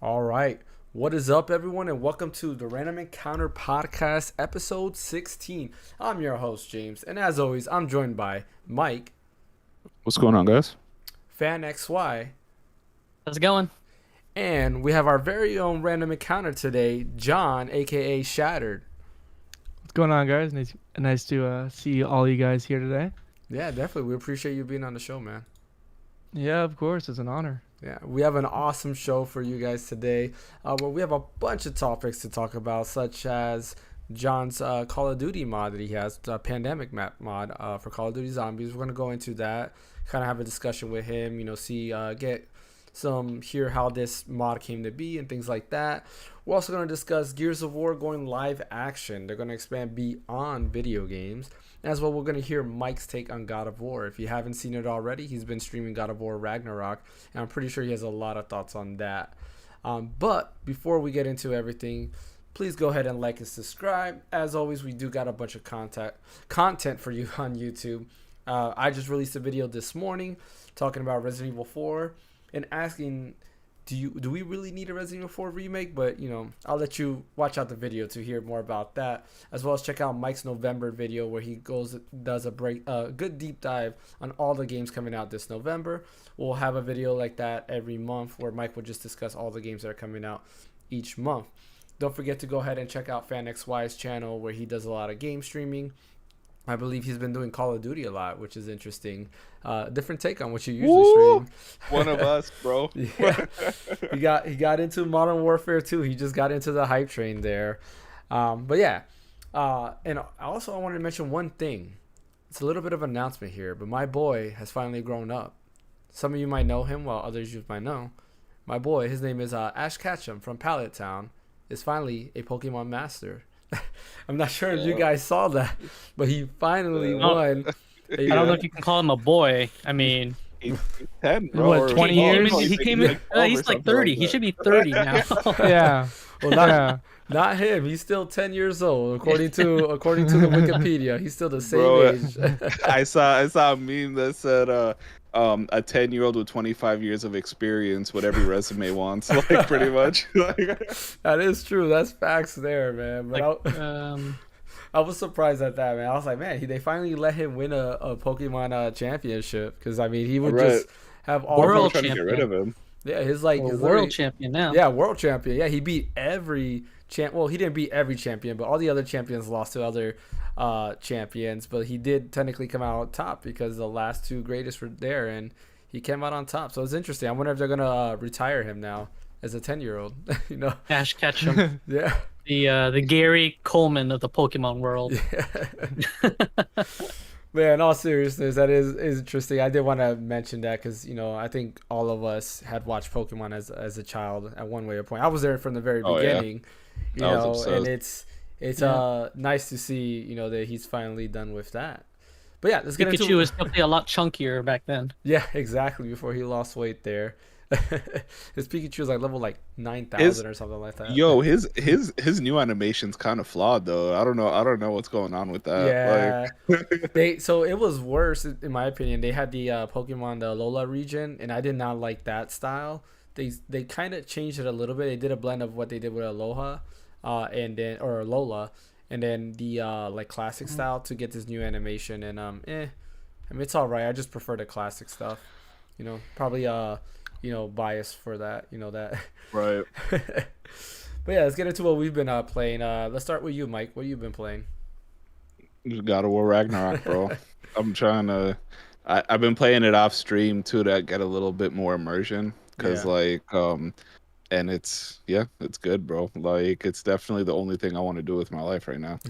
All right. What is up, everyone, and welcome to the Random Encounter Podcast, episode 16. I'm your host, James, and as always, I'm joined by Mike, What's going on, guys? Phaneckswhy, How's it going? and we have our very own Random Encounter today, John, aka Shattered. What's going on, guys? Nice to see all you guys here today. Yeah, definitely. We appreciate you being on the show, man. Yeah, of course. It's an honor. Yeah, we have an awesome show for you guys today. Where we have a bunch of topics to talk about, such as John's Call of Duty mod that he has, the pandemic map mod for Call of Duty Zombies. We're gonna go into that, kind of have a discussion with him. Hear how this mod came to be and things like that. We're also gonna discuss Gears of War going live action. They're gonna expand beyond video games. As well, we're going to hear Mike's take on God of War. If you haven't seen it already, he's been streaming God of War Ragnarok, and I'm pretty sure he has a lot of thoughts on that. But before we get into everything, please go ahead and like and subscribe. As always, we do got a bunch of content for you on YouTube. I just released a video this morning talking about Resident Evil 4 and asking, do we really need a Resident Evil 4 remake? But, I'll let you watch out the video to hear more about that, as well as check out Mike's November video where he does a good deep dive on all the games coming out this November. We'll have a video like that every month where Mike will just discuss all the games that are coming out each month. Don't forget to go ahead and check out Phaneckswhy's channel where he does a lot of game streaming. I believe he's been doing Call of Duty a lot, which is interesting. Different take on what you usually stream. One of us, bro. Yeah, he got into Modern Warfare 2. He just got into the hype train there. And also I wanted to mention one thing. It's a little bit of an announcement here, but my boy has finally grown up. Some of you might know him, while others you might know. My boy, his name is Ash Ketchum from Pallet Town, is finally a Pokemon master. I'm not sure if you guys saw that, but he finally won. I don't know if you can call him a boy. I mean, He's 10, bro. What, 20 years? He came in. He's like 30. He should be 30 now. Yeah. Well, not him. He's still 10 years old, according to the Wikipedia. He's still the same age. I saw a meme that said a 10-year-old with 25 years of experience, what every resume wants, like pretty much. That is true. That's facts there, man. But I was surprised at that, man. I was like, man, they finally let him win a Pokemon championship, because I mean, he would just have all World trying to get rid of him. Yeah, his world champion now. Yeah, world champion. Yeah, he beat every champ. Well, he didn't beat every champion, but all the other champions lost to other champions. But he did technically come out on top because the last two greatest were there, and he came out on top. So it's interesting. I wonder if they're gonna retire him now as a 10-year-old. Ash Ketchum. Yeah. The Gary Coleman of the Pokemon world. Yeah. Man, in all seriousness, that is interesting. I did want to mention that because, I think all of us had watched Pokemon as a child at one way or point. I was there from the very beginning, and it's nice to see, that he's finally done with that. But yeah, let's get into it. Pikachu was definitely a lot chunkier back then. Yeah, exactly, before he lost weight there. His Pikachu was level 9,000 or something like that. Yo, his new animation's kind of flawed though. I don't know what's going on with that. Yeah. So it was worse in my opinion. They had the Pokemon the Alola region, and I did not like that style. They kind of changed it a little bit. They did a blend of what they did with Alola, or Alola, and then the classic style to get this new animation. And I mean, it's all right. I just prefer the classic stuff. Probably bias for that, that. Right. But yeah, let's get into what we've been playing. Let's start with you, Mike. What have you been playing? God of War Ragnarok, bro. I'm trying to. I've been playing it off stream too to get a little bit more immersion, because and it's good, bro. It's definitely the only thing I want to do with my life right now.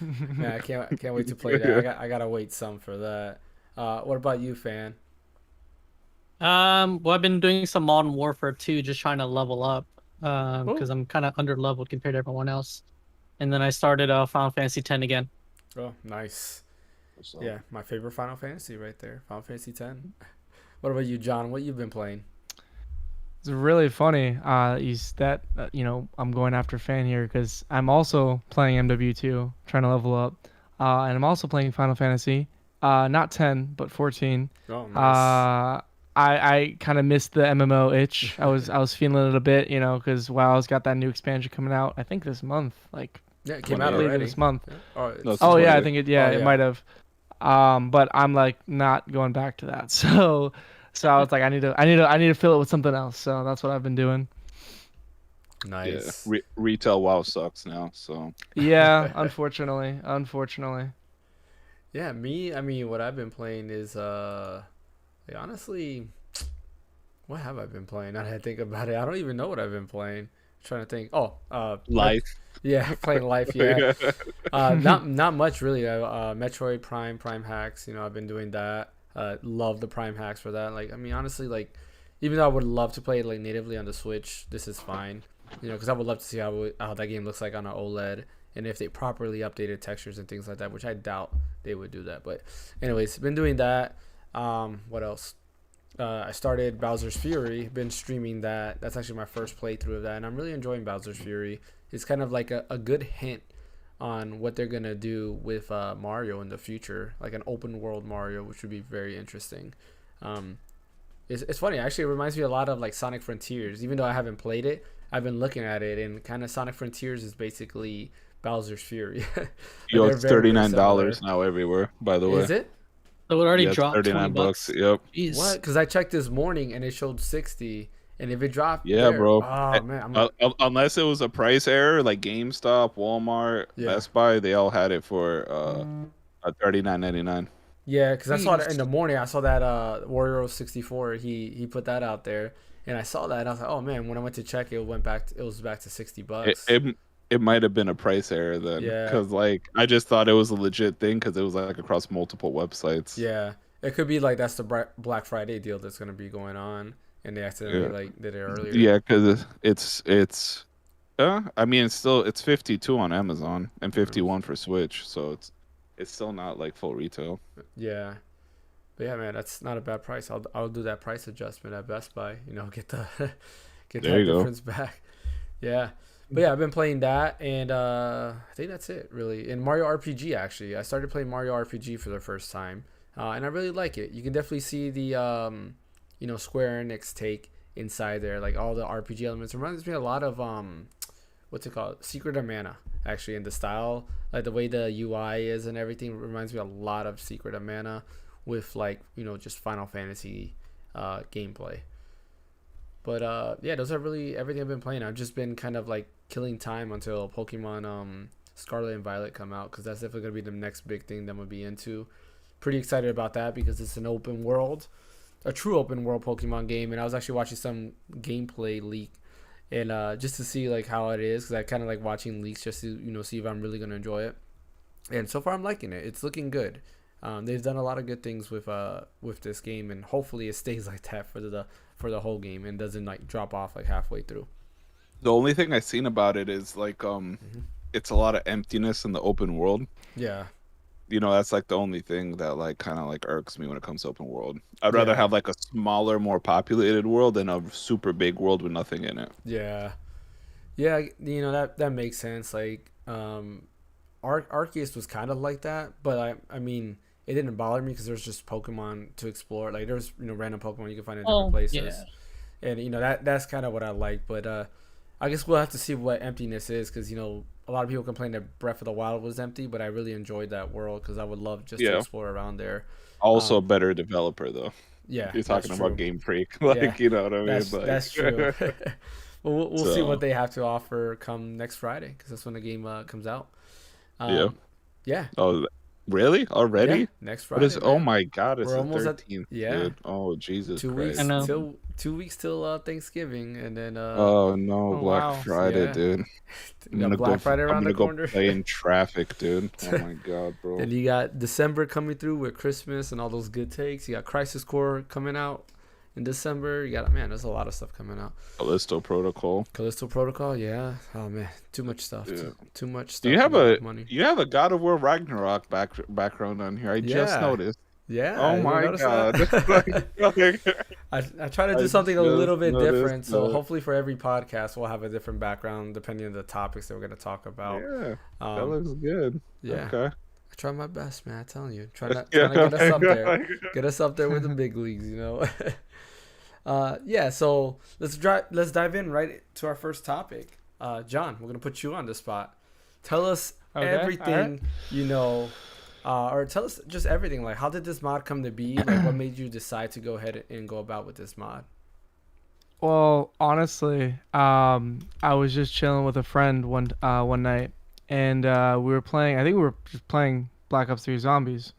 Man, I can't wait to play that. I gotta wait some for that. What about you, Fan? Well, I've been doing some Modern Warfare 2, just trying to level up, because I'm kind of under leveled compared to everyone else. And then I started Final Fantasy X again. Oh, nice. Yeah, my favorite Final Fantasy right there, Final Fantasy X. What about you, John? What you've been playing? It's really funny. I'm going after Fan here because I'm also playing MW2, trying to level up, and I'm also playing Final Fantasy. Not 10, but 14. Oh, nice. I kind of missed the MMO itch. I was feeling it a bit, you know, because WoW's got that new expansion coming out. I think this month, like Yeah, it came out later already. this month. Yeah. Oh, No, it's Oh yeah, I 20th. think it. Oh, Yeah, yeah. it might have. But I'm like not going back to that. So I was like, I need to fill it with something else. So that's what I've been doing. nice. Yeah, retail WoW sucks now. So Yeah, unfortunately. Yeah, me. I mean, what I've been playing is like, honestly, what have I been playing? Now that I think about it, I don't even know what I've been playing. Trying to think. Oh, life. Yeah, playing Life. Yeah. Not much really. Metroid Prime hacks. You know, I've been doing that. Love the Prime hacks for that. Like, I mean, honestly, like, even though I would love to play it like natively on the Switch, this is fine. You know, because I would love to see how that game looks like on an OLED, and if they properly updated textures and things like that, which I doubt they would do that. But, anyways, been doing that. What else? I started Bowser's Fury. Been streaming that. That's actually my first playthrough of that, and I'm really enjoying Bowser's Fury. It's kind of like a good hint on what they're gonna do with Mario in the future, like an open world Mario, which would be very interesting. It's funny, actually. It reminds me a lot of like Sonic Frontiers. Even though I haven't played it, I've been looking at it, and kind of Sonic Frontiers is basically Bowser's Fury. Like, Yo, they're it's very, very $39 similar. now everywhere. By the way, Is it? So it already yeah, it's dropped 39 $20. bucks. Yep. Jeez. What? Because I checked this morning and it showed 60, and if it dropped, Yeah, there, bro. Oh man, I'm Unless it was a price error, like GameStop, Walmart, Yeah. Best Buy, they all had it for $39.99. Yeah, because I saw that Jeez. in the morning. I saw that Warrior 64. He put that out there, and I saw that. And I was like, oh man. When I went to check, it went back. It was back to $60. It might have been a price error then, Yeah. because like I just thought it was a legit thing because it was like across multiple websites. Yeah, it could be like that's the Black Friday deal that's gonna be going on, and they accidentally like did it earlier. Yeah, because it's I mean it's 52 on Amazon and 51 for Switch, so it's still not like full retail. Yeah, but yeah, man, that's not a bad price. I'll do that price adjustment at Best Buy. You know, get the get There that you go. difference back. Yeah. But yeah, I've been playing that, and I think that's it, really. And Mario RPG, actually. I started playing Mario RPG for the first time, and I really like it. You can definitely see the, Square Enix take inside there, like all the RPG elements. It reminds me a lot of, what's it called? Secret of Mana, actually, in the style. Like the way the UI is and everything reminds me a lot of Secret of Mana with, like, just Final Fantasy gameplay. But yeah, those are really everything I've been playing. I've just been kind of like killing time until Pokemon Scarlet and Violet come out, because that's definitely gonna be the next big thing that I'm gonna be into. Pretty excited about that because it's an open world, a true open world Pokemon game. And I was actually watching some gameplay leak, and just to see like how it is, because I kind of like watching leaks just to see if I'm really gonna enjoy it. And so far I'm liking it. It's looking good. They've done a lot of good things with this game, and hopefully it stays like that for the whole game and doesn't like drop off like halfway through. The only thing I've seen about it is like it's a lot of emptiness in the open world. Yeah. That's like the only thing that like kind of like irks me when it comes to open world. I'd rather have like a smaller, more populated world than a super big world with nothing in it. Yeah. Yeah, that makes sense. Like Arceus was kind of like that, but I mean, it didn't bother me because there's just Pokemon to explore. Like there's random Pokemon you can find in different places, and that's kind of what I like. But I guess we'll have to see what emptiness is, because a lot of people complain that Breath of the Wild was empty, but I really enjoyed that world because I would love just to explore around there. Also, a better developer though. Yeah, You're talking that's about true. Game Freak, like you know what I mean. That's true. Well, we'll see So- what they have to offer come next Friday, because that's when the game comes out. Yeah. Oh, really? Already? Yeah, next What Friday. is? Oh man. my God! It's We're the almost at- 13th. yeah. Dude. Oh Jesus 2 Christ! weeks I know. till 2 weeks till Thanksgiving, and then Oh no, Oh, Black wow. Friday, Yeah. dude. you got Black Friday around the corner. Play in traffic, dude. Oh my God, bro. And you got December coming through with Christmas and all those good takes. You got Crisis Core coming out in December. You got, man, there's a lot of stuff coming out. Callisto Protocol. Callisto Protocol, yeah. Oh man, too much stuff. Yeah. Too much stuff. Do you have too much a money? you have a God of War Ragnarok background on here? I just Yeah. noticed. Yeah. Oh you my notice God. that? I try to do I something a just little bit noticed different. So that. hopefully for every podcast we'll have a different background depending on the topics that we're going to talk about. Yeah, that Um, looks good. yeah. Okay. I try my best, man. I'm telling you, trying to get us up there, get us up there with the big leagues, you know. Yeah. So let's dive in right to our first topic. John, we're gonna put you on the spot. Tell us everything you know, or tell us just everything. Like, how did this mod come to be? Like, what made you decide to go ahead and go about with this mod? Well, honestly, I was just chilling with a friend one night, and we were playing. I think we were just playing Black Ops 3 Zombies,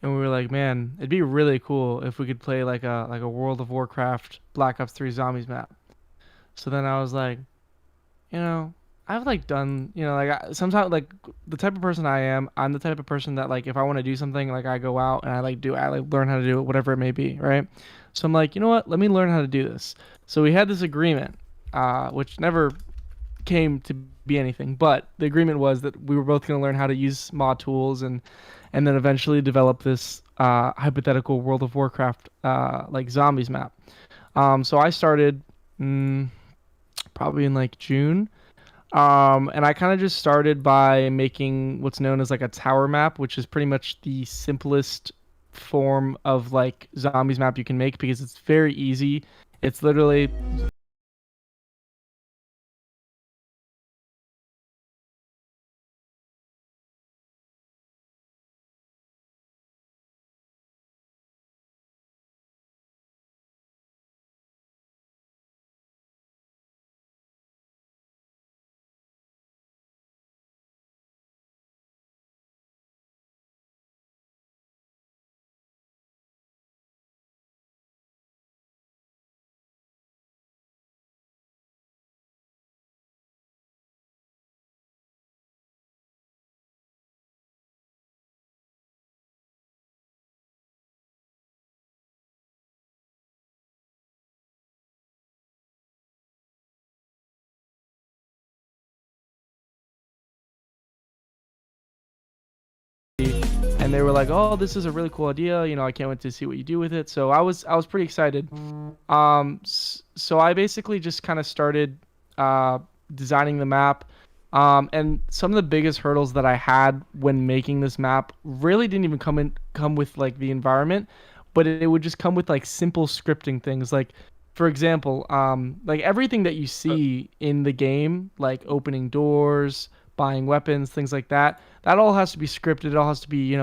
and we were like, man, it'd be really cool if we could play like a World of Warcraft Black Ops 3 Zombies map. So then I was like, I've like done, like sometimes like the type of person I am, I'm the type of person that like if I want to do something, like I go out and I learn how to do it, whatever it may be, right? So I'm like, you know what? Let me learn how to do this. So we had this agreement, which never came to be anything, but the agreement was that we were both going to learn how to use mod tools and then eventually develop this hypothetical World of Warcraft like zombies map. So I started probably in like June. And I kind of just started by making what's known as like a tower map, which is pretty much the simplest form of like zombies map you can make because it's very easy. It's literally and they were like, "Oh, this is a really cool idea. I can't wait to see what you do with it." So I was pretty excited. So I basically just kind of started designing the map. And some of the biggest hurdles that I had when making this map really didn't even come with like the environment, but it would just come with like simple scripting things. Like, for example, like everything that you see in the game, like opening doors, buying weapons, things like that, that all has to be scripted. It all has to be,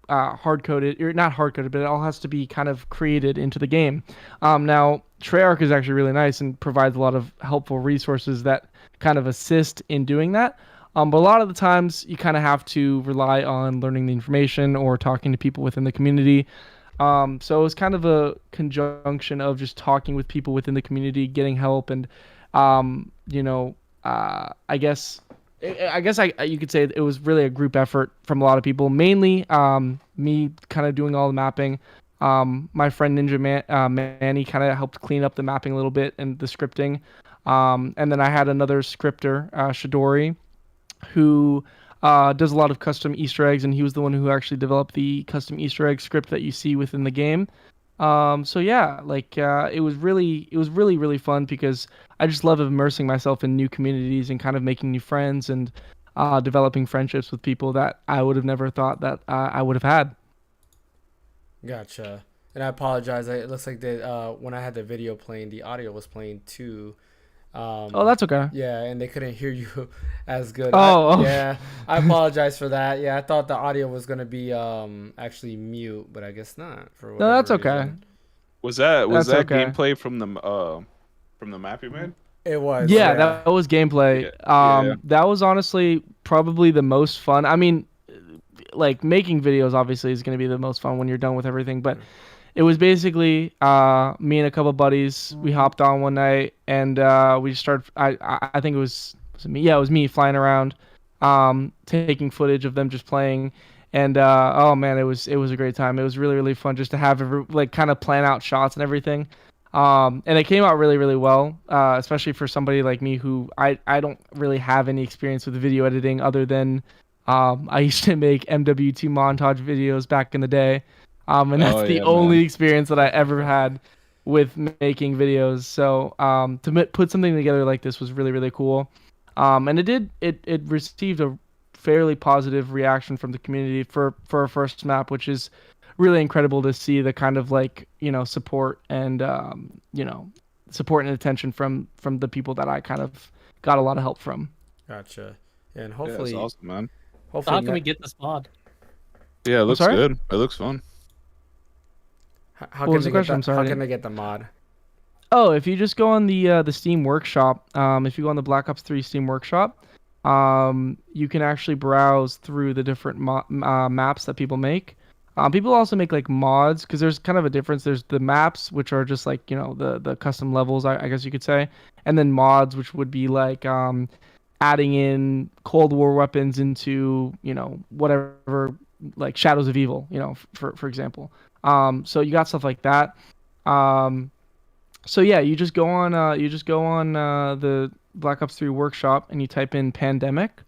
hard coded, or not hard coded, but it all has to be kind of created into the game. Now, Treyarch is actually really nice and provides a lot of helpful resources that kind of assist in doing that. But a lot of the times you kind of have to rely on learning the information or talking to people within the community. So it was kind of a conjunction of just talking with people within the community, getting help, and I guess you could say it was really a group effort from a lot of people. Mainly me kind of doing all the mapping. My friend Manny kind of helped clean up the mapping a little bit and the scripting. And then I had another scripter, Shidori, who does a lot of custom Easter eggs, and he was the one who actually developed the custom Easter egg script that you see within the game. So yeah, like it was really fun because I just love immersing myself in new communities and kind of making new friends and developing friendships with people that I would have never thought that I would have had. Gotcha. And I apologize. It looks like that when I had the video playing, the audio was playing too. Oh, that's okay. Yeah, and they couldn't hear you as good. Oh. Yeah, I apologize for that. Yeah, I thought the audio was gonna be actually mute, but I guess not. No, that's okay. Reason. Was that okay. gameplay from the map you made? It was. Yeah, that was gameplay. Yeah. That was honestly probably the most fun. I mean, like making videos obviously is going to be the most fun when you're done with everything, but it was basically me and a couple buddies. We hopped on one night and we just started. I think it was me. Yeah, it was me flying around, taking footage of them just playing. And oh man, it was a great time. It was really fun just to have kind of plan out shots and everything. And it came out really well, especially for somebody like me who I don't really have any experience with video editing other than I used to make MW2 montage videos back in the day. And that's the only experience that I ever had with making videos. So to put something together like this was really cool. And it received a fairly positive reaction from the community for our first map, which is really incredible to see the kind of like, support and support and attention from the people that I kind of got a lot of help from. Gotcha. And Yeah, hopefully, that's awesome, man. So hopefully, how can we get this mod? Yeah, it looks sorry? good. It looks fun. how What can was they the get question? I'm the, sorry, I how can didn't- they get the mod? Oh, if you just go on the Steam Workshop, if you go on the Black Ops 3 Steam Workshop, you can actually browse through the different maps that people make. People also make like mods because there's kind of a difference. There's the maps, which are just like the custom levels, I guess you could say, and then mods, which would be like adding in Cold War weapons into whatever, like Shadows of Evil, for example. So you got stuff like that. So yeah, you just go on the Black Ops 3 Workshop and you type in Pandemic.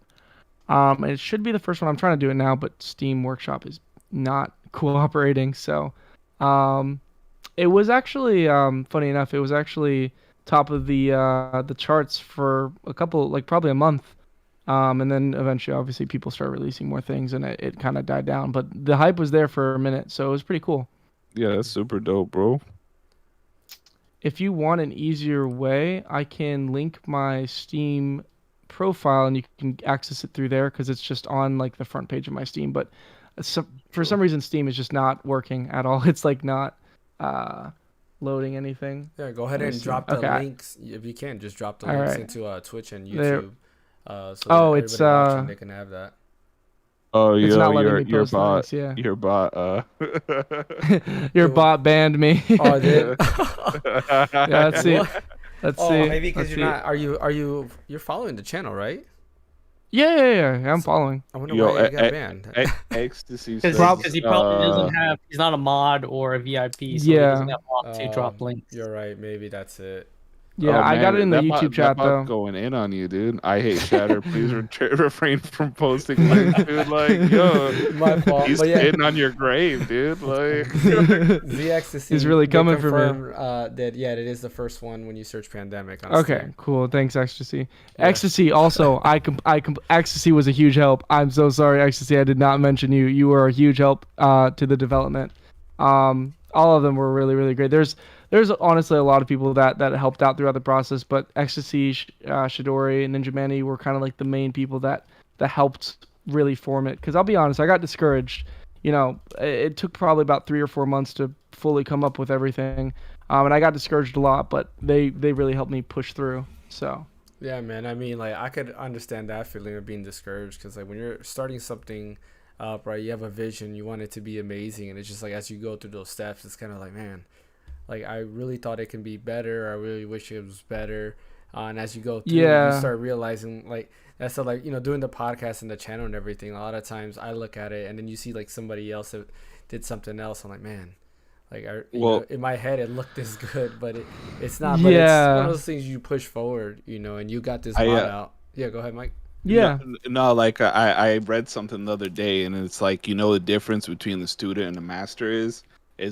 And it should be the first one. I'm trying to do it now, but Steam Workshop is not cooperating. So it was actually funny enough, it was actually top of the charts for a couple, like probably a month. And then eventually obviously people started releasing more things and it kind of died down, but the hype was there for a minute, so it was pretty cool. Yeah, that's super dope, bro. If you want an easier way, I can link my Steam profile and you can access it through there because it's just on like the front page of my Steam. But for some reason, Steam is just not working at all. It's like not loading anything. Yeah, go ahead Let me and see. drop the Okay. links if you can. Just drop the All links right. into Twitch and There- YouTube. So Oh, that it's, everybody watching, they can have that. Oh, It's yo, not letting me your post the bot, links, yeah. your bot. Your bot banned me. Oh, I did. Yeah, let's see. What? Let's Oh, see. maybe because Let's you're see. not. You're following the channel, right? Yeah. I'm following. I wonder Yo, why you got banned. Ecstasy Because says, he probably doesn't have. He's not a mod or a VIP, so he Yeah. doesn't have mod to drop links. You're right. Maybe that's it. Yeah, oh, I got man, it in the that bot- YouTube that chat bot's though. going in on you, dude. I hate Shatter. Please refrain from posting links, dude. Like, yo, My fault. he's But yeah, hitting on your grave, dude. Like, the Ecstasy. He's really they coming for me. confirmed, that it is the first one when you search Pandemic. On Okay, Steam. cool. Thanks, Ecstasy. Yeah. Ecstasy also, Ecstasy was a huge help. I'm so sorry, Ecstasy. I did not mention you. You were a huge help to the development. All of them were really, really great. There's honestly a lot of people that helped out throughout the process, but Ecstasy, Shidori, and Ninja Manny were kind of like the main people that helped really form it. Because I'll be honest, I got discouraged. It took probably about 3 or 4 months to fully come up with everything, and I got discouraged a lot. But they really helped me push through. So Yeah, man. I mean, like, I could understand that feeling of being discouraged because, like, when you're starting something up, right, you have a vision, you want it to be amazing, and it's just like as you go through those steps, it's kind of like, man, like I really thought it can be better. I really wish it was better. And as you go through, Yeah. you start realizing, like, that's so, like, doing the podcast and the channel and everything. A lot of times, I look at it and then you see like somebody else that did something else. I'm like, man. Like, in my head, it looked this good, but it's not. But it's one of those things you push forward, and you got this mod out. Yeah, go ahead, Mike. yeah, no, like I read something the other day, and it's like, the difference between the student and the master is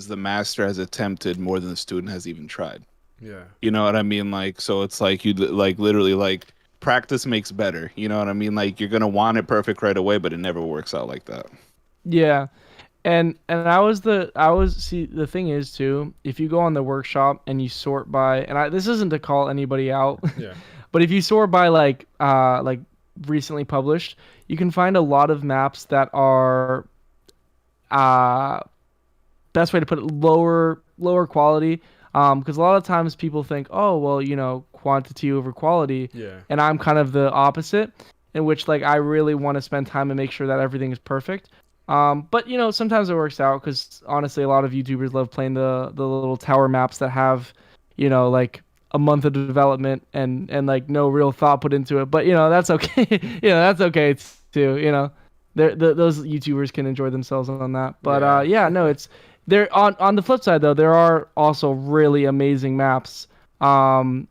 the master has attempted more than the student has even tried. Yeah. You know what I mean? Like, so it's like you like literally like practice makes better. You know what I mean? Like, you're gonna want it perfect right away, but it never works out like that. yeah. And see, the thing is too, if you go on the workshop and you sort by, and this isn't to call anybody out, Yeah. but if you sort by like recently published, you can find a lot of maps that are best way to put it, lower quality, because a lot of times people think, oh well, quantity over quality, Yeah. and I'm kind of the opposite, in which like I really want to spend time and make sure that everything is perfect. But sometimes it works out because honestly, a lot of YouTubers love playing the little tower maps that have, like a month of development and like no real thought put into it. But that's okay. That's okay too. Those YouTubers can enjoy themselves on that. But it's there. On the flip side though, there are also really amazing maps in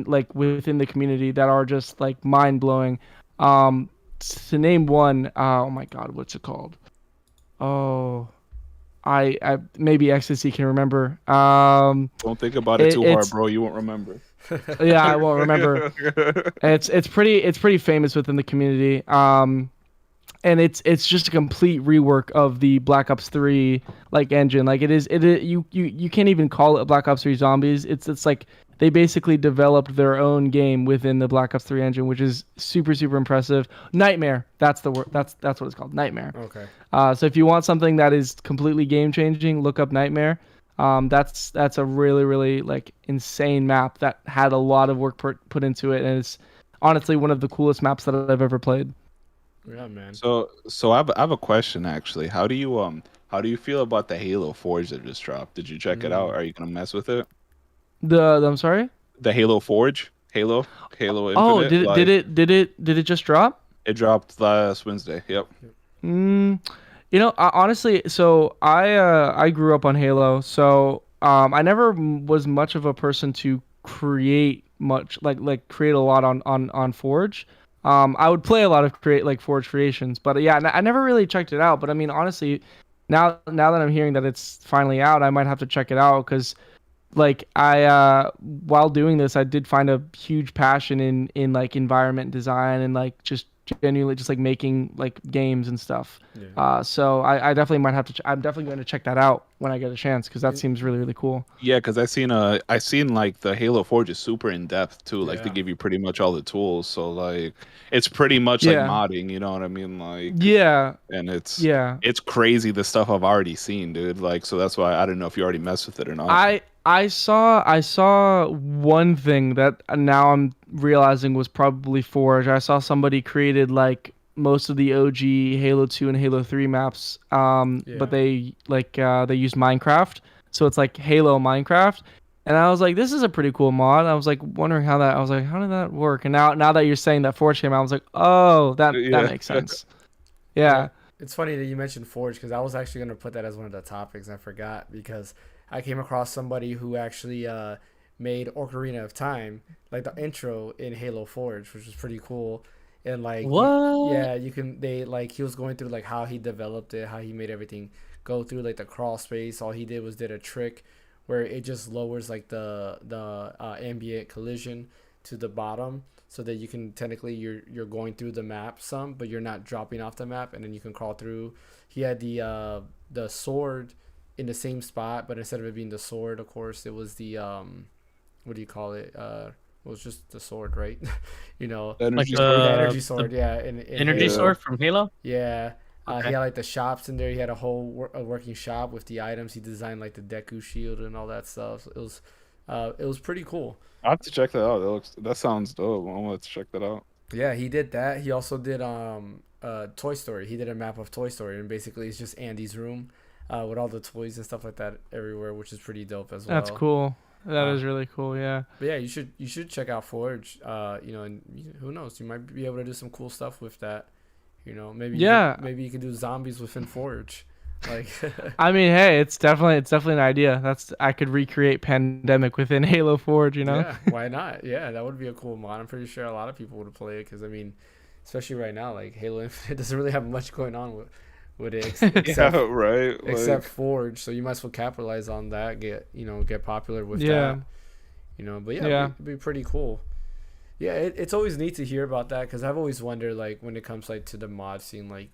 like within the community that are just like mind blowing. To name one, oh my God, what's it called? Oh, I maybe Ecstasy can remember. Don't think about it too hard, it's- bro. You won't remember. Yeah, I won't remember. It's pretty famous within the community. and it's just a complete rework of the Black Ops 3 like engine. Like you can't even call it Black Ops 3 Zombies. It's like they basically developed their own game within the Black Ops 3 engine, which is super super impressive. Nightmare, that's the word. That's what it's called, Nightmare. Okay. So if you want something that is completely game changing, look up Nightmare. That's a really really like insane map that had a lot of work put into it, and it's honestly one of the coolest maps that I've ever played. Yeah, man. So I have a question actually. How do you feel about the Halo Forge that just dropped? Did you check it out? Are you gonna mess with it? I'm sorry. The Halo Forge, Halo Infinite. Oh, did it just drop? It dropped last Wednesday. Yep. Honestly, so I grew up on Halo, so I never was much of a person to create much like create a lot on Forge. I would play a lot of Forge creations, but yeah, I never really checked it out. But I mean, honestly, now that I'm hearing that it's finally out, I might have to check it out because like I while doing this, I did find a huge passion in like environment design and like just genuinely just like making like games and stuff. Yeah. So I definitely might have to. I'm definitely going to check that out when I get a chance because that seems really really cool. Yeah, because I seen like the Halo Forge is super in depth too. Like they give you pretty much all the tools. So like it's pretty much like modding. You know what I mean? Like and it's crazy the stuff I've already seen, dude. Like so that's why I don't know if you already messed with it or not. I saw one thing that now I'm realizing was probably Forge. I saw somebody created like most of the OG Halo 2 and Halo 3 maps, but they used Minecraft, so it's like Halo Minecraft. And I was like, this is a pretty cool mod. I was like wondering how did that work? And now that you're saying that Forge came out, I was like, oh, that makes sense. Yeah. It's funny that you mentioned Forge because I was actually gonna put that as one of the topics. I forgot because I came across somebody who actually made Ocarina of Time, like the intro in Halo Forge, which was pretty cool. And like, what? he was going through like how he developed it, how he made everything go through like the crawl space. All he did a trick where it just lowers like the ambient collision to the bottom, so that you can technically you're going through the map some, but you're not dropping off the map, and then you can crawl through. He had the sword in the same spot, but instead of it being the sword, of course, it was the what do you call it? It was just the sword, right? Like the energy sword, in energy Halo. sword from Halo. Yeah. Okay. He had like the shops in there. He had a whole working shop with the items. He designed like the Deku shield and all that stuff. So it was pretty cool. I have to check that out. That sounds dope. I want to check that out. Yeah, he did that. He also did Toy Story. He did a map of Toy Story, and basically it's just Andy's room with all the toys and stuff like that everywhere, which is pretty dope as well. That's cool. That is really cool. Yeah. But yeah, you should check out Forge. And who knows, you might be able to do some cool stuff with that. Maybe you could do zombies within Forge. Like, I mean, hey, it's definitely an idea. I could recreate Pandemic within Halo Forge. Yeah, why not? Yeah, that would be a cool mod. I'm pretty sure a lot of people would play it because I mean, especially right now, like Halo Infinite doesn't really have much going on with it except Forge. So you might as well capitalize on that. Get popular with that. But it'd be pretty cool. Yeah, it's always neat to hear about that because I've always wondered, like, when it comes like to the mod scene, like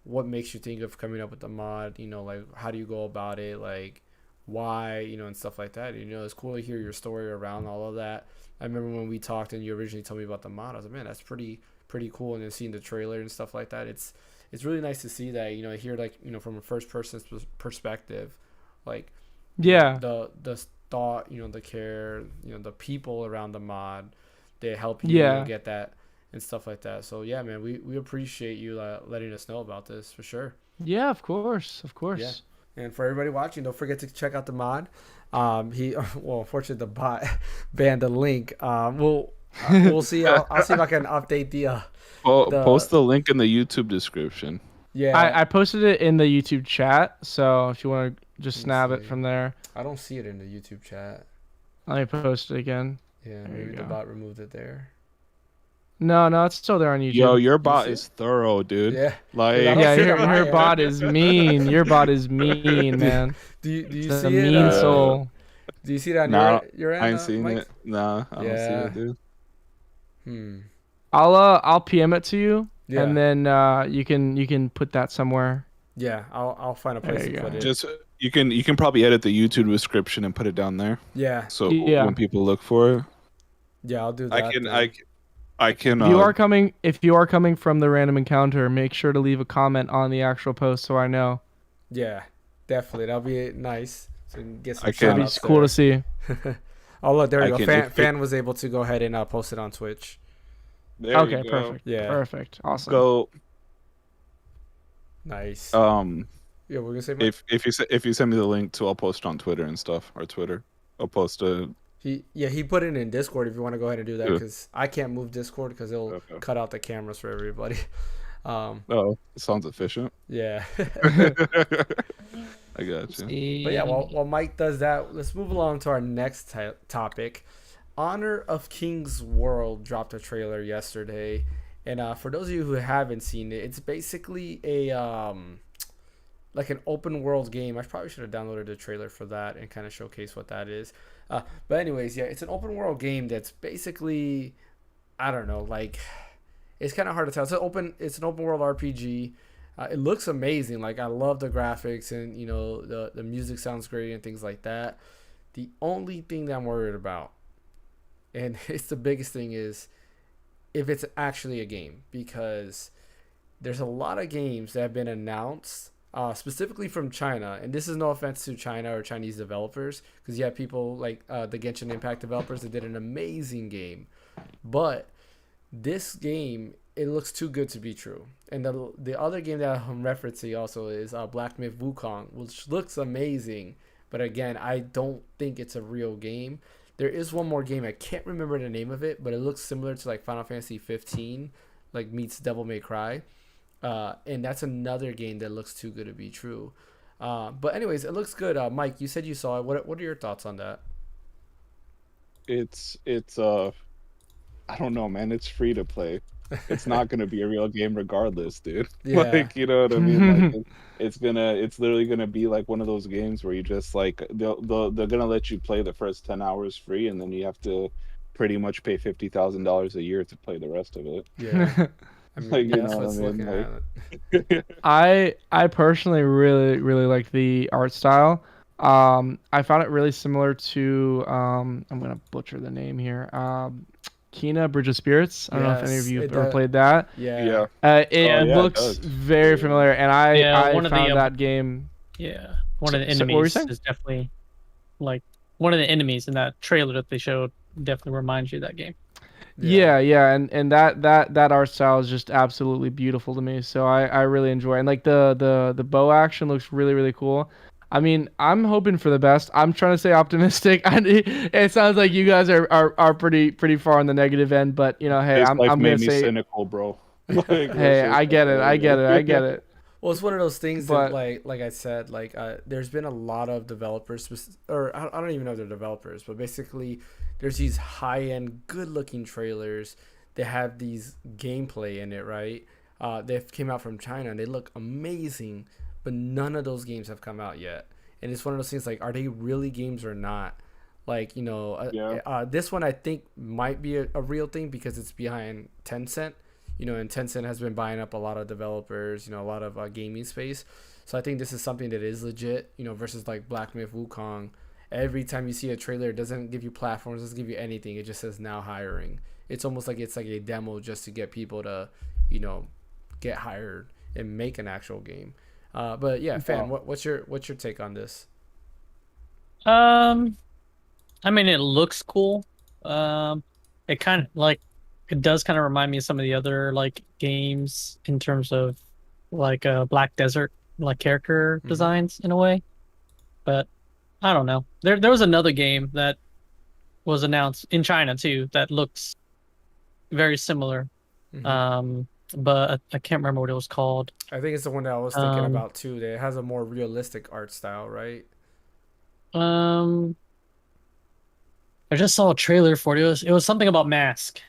what makes you think of coming up with the mod? Like, how do you go about it? Like, why? And stuff like that. It's cool to hear your story around all of that. I remember when we talked and you originally told me about the mod. I was like, man, that's pretty cool. And then seeing the trailer and stuff like that, it's really nice to see that. Hear like from a first person perspective, like the thought, the care, the people around the mod. They help you get that and stuff like that. So yeah, man, we appreciate you letting us know about this for sure. Yeah, of course. Yeah. And for everybody watching, don't forget to check out the mod. Unfortunately, the bot banned the link. We'll see. I'll see if I can update the. Post the link in the YouTube description. Yeah, I posted it in the YouTube chat. So if you want to just snap it from there. I don't see it in the YouTube chat. Let me post it again. Yeah, maybe the bot removed it there. No, it's still there on YouTube. Yo, your bot is thorough, dude. Yeah. Like, your bot is mean. Your bot is mean, man. Do you it's see a it? Mean soul. Do you see that on your end? I ain't seen Mike? it. Nah, I don't see it, dude. I'll PM it to you. Yeah. And then you can put that somewhere. Yeah, I'll find a place There to you put go. it. Just you can probably edit the YouTube description and put it down there. Yeah, So Yeah. when people look for it, yeah, I'll do that. I can then. I can. If you are coming from the random encounter, make sure to leave a comment on the actual post so I know. Yeah, definitely. That'll be nice. So we can get some I can- That'd shout-outs be cool there. to see. Oh, look, there I you go. can- Fan, if- Fan was able to go ahead and post it on Twitch. There Okay, you go. perfect. Yeah. Perfect. Awesome. So Nice. yeah, We're gonna say Mike? if you send me the link to, I'll post on Twitter and stuff, or Twitter. I'll post a. He put it in Discord if you want to go ahead and do that, Yeah. because I can't move Discord because it'll Okay. cut out the cameras for everybody. Oh, it sounds efficient. Yeah. I got you. But yeah, while Mike does that, let's move along to our next topic. Honor of Kings World dropped a trailer yesterday, and for those of you who haven't seen it, it's basically a like an open world game. I probably should have downloaded the trailer for that and kind of showcase what that is. But anyways, yeah, it's an open world game that's basically, I don't know, like it's kind of hard to tell. It's an open world RPG. It looks amazing. Like I love the graphics, and you know the music sounds great and things like that. The only thing that I'm worried about, and it's the biggest thing, is if it's actually a game, because there's a lot of games that have been announced specifically from China, and this is no offense to China or Chinese developers, because you have people like the Genshin Impact developers that did an amazing game, but this game, it looks too good to be true. And the other game that I'm referencing also is Black Myth Wukong, which looks amazing, but again, I don't think it's a real game. There is one more game, I can't remember the name of it, but it looks similar to like Final Fantasy 15, like meets Devil May Cry. And that's another game that looks too good to be true. But anyways, it looks good. Mike, you said you saw it. What are your thoughts on that? It's I don't know, man. It's free to play. It's not gonna be a real game regardless, dude. Yeah. Like, you know what I mean? Like, it's literally gonna be like one of those games where you just like they're gonna let you play the first 10 hours free, and then you have to pretty much pay $50,000 a year to play the rest of it. Yeah. I mean, Like, you that's know what's what I mean? looking at. I personally really like the art style. I found it really similar to I'm gonna butcher the name here. Kena Bridge of Spirits. I don't know if any of Yes, you it have ever does. played that. Yeah. It yeah, it looks does. very familiar, and I one of the, found that game. Yeah, one of the So what were you enemies saying? is definitely like one of the enemies in that trailer that they showed definitely reminds you of that game. Yeah, and that art style is just absolutely beautiful to me. So I really enjoy it. And like the bow action looks really cool. I mean, I'm hoping for the best. I'm trying to stay optimistic. It sounds like you guys are pretty far on the negative end, but you know, hey, This I'm life gonna made me say, cynical, bro. Like, hey, I get it. Well, it's one of those things But- that, like I said, like there's been a lot of developers, or I don't even know if they're developers, but basically there's these high-end, good-looking trailers that have these gameplay in it, right? They came out from China and they look amazing, but none of those games have come out yet. And it's one of those things like, are they really games or not? Like, you know, this one I think might be a real thing because it's behind Tencent. You know, and Tencent has been buying up a lot of developers, you know, a lot of gaming space. So I think this is something that is legit, you know, versus like Black Myth Wukong. Every time you see a trailer, it doesn't give you platforms, it doesn't give you anything. It just says now hiring. It's almost like it's like a demo just to get people to, you know, get hired and make an actual game. But yeah, Fan, what's your take on this? I mean, it looks cool. It kind of like it does kind of remind me of some of the other like games in terms of like Black Desert like character designs in a way. But I don't know. There was another game that was announced in China too that looks very similar. But I can't remember what it was called. I think it's the one that I was thinking about too. That it has a more realistic art style, right? I just saw a trailer for it. It was something about Mask.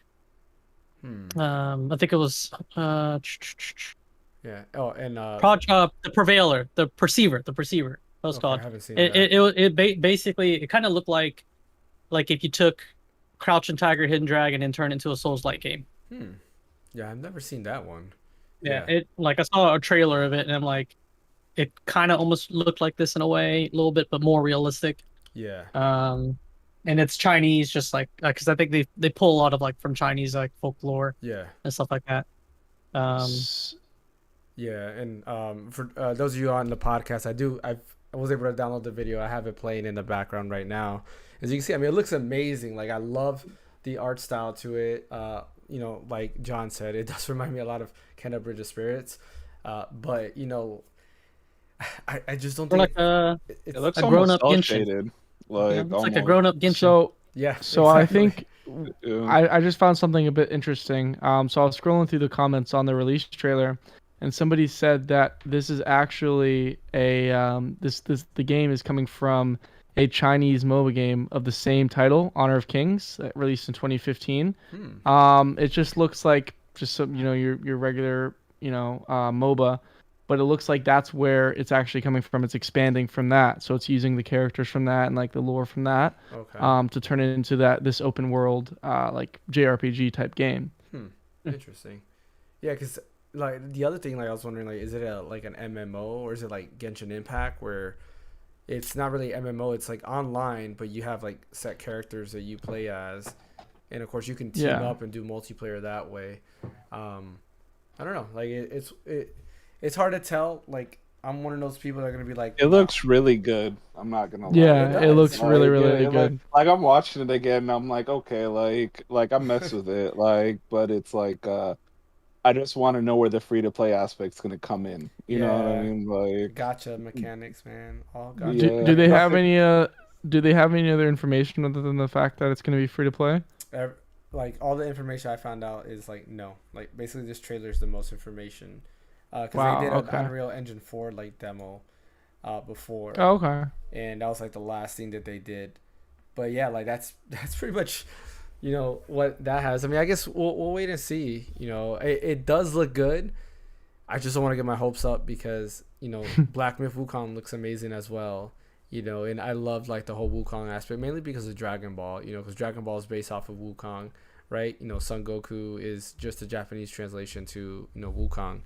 I think it was Yeah. Oh, and the Prevailor, the Perceiver. That was okay, called. I haven't seen that. Basically it kind of looked like if you took Crouching Tiger, Hidden Dragon and turned it into a Souls-like game. Yeah, I've never seen that one. Yeah, it like I saw a trailer of it, and I'm like, it kind of almost looked like this in a way, a little bit, but more realistic. Yeah. And it's Chinese, just like because I think they pull a lot of like from Chinese like folklore Yeah. and stuff like that. Um, Yeah, and for those of you on the podcast, I was able to download the video. I have it playing in the background right now. As you can see, I mean, it looks amazing. Like I love the art style to it. You know, like John said, it does remind me a lot of Kena Bridge of Spirits. But you know, I just don't or think like It it's looks a grown almost up cel Genshin. shaded, like It's like a almost. grown up Genshin. yeah. So I exactly. think Yeah. I just found something a bit interesting. So I was scrolling through the comments on the release trailer, and somebody said that this is actually a the game is coming from a Chinese MOBA game of the same title, Honor of Kings, that released in 2015. It just looks like just some, your regular, MOBA, but it looks like that's where it's actually coming from. It's expanding from that, so it's using the characters from that and like the lore from that, Okay. to turn it into this open world, like JRPG type game. Interesting. Yeah, because like the other thing, like I was wondering, like, is it like an MMO or is it like Genshin Impact where it's not really MMO, it's like online, but you have like set characters that you play as, and of course you can team Yeah. up and do multiplayer that way. I don't know, like it's hard to tell. Like I'm one of those people that are gonna be like, It looks really good. I'm not gonna lie. Yeah, it looks does. really, Like, really yeah, good. like I'm watching it again, and I'm like, okay, like I mess with it, like, but it's like, I just want to know where the free to play aspect's gonna come in. You know what I Yeah. mean? Like, gotcha mechanics, man. All gotcha. Yeah. Do they have any do they have any other information other than the fact that it's going to be free to play? Like all the information I found out is like no, like basically this trailer is the most information, because Wow, they did okay. an Unreal Engine 4 like demo, before, Oh, okay. and that was like the last thing that they did. But yeah, like that's pretty much, you know, what that has. I mean, I guess we'll wait and see. You know, it does look good. I just don't want to get my hopes up because you know Black Myth Wukong looks amazing as well. You know, and I love like the whole Wukong aspect mainly because of Dragon Ball. You know, because Dragon Ball is based off of Wukong, right? You know, Son Goku is just a Japanese translation to Wukong,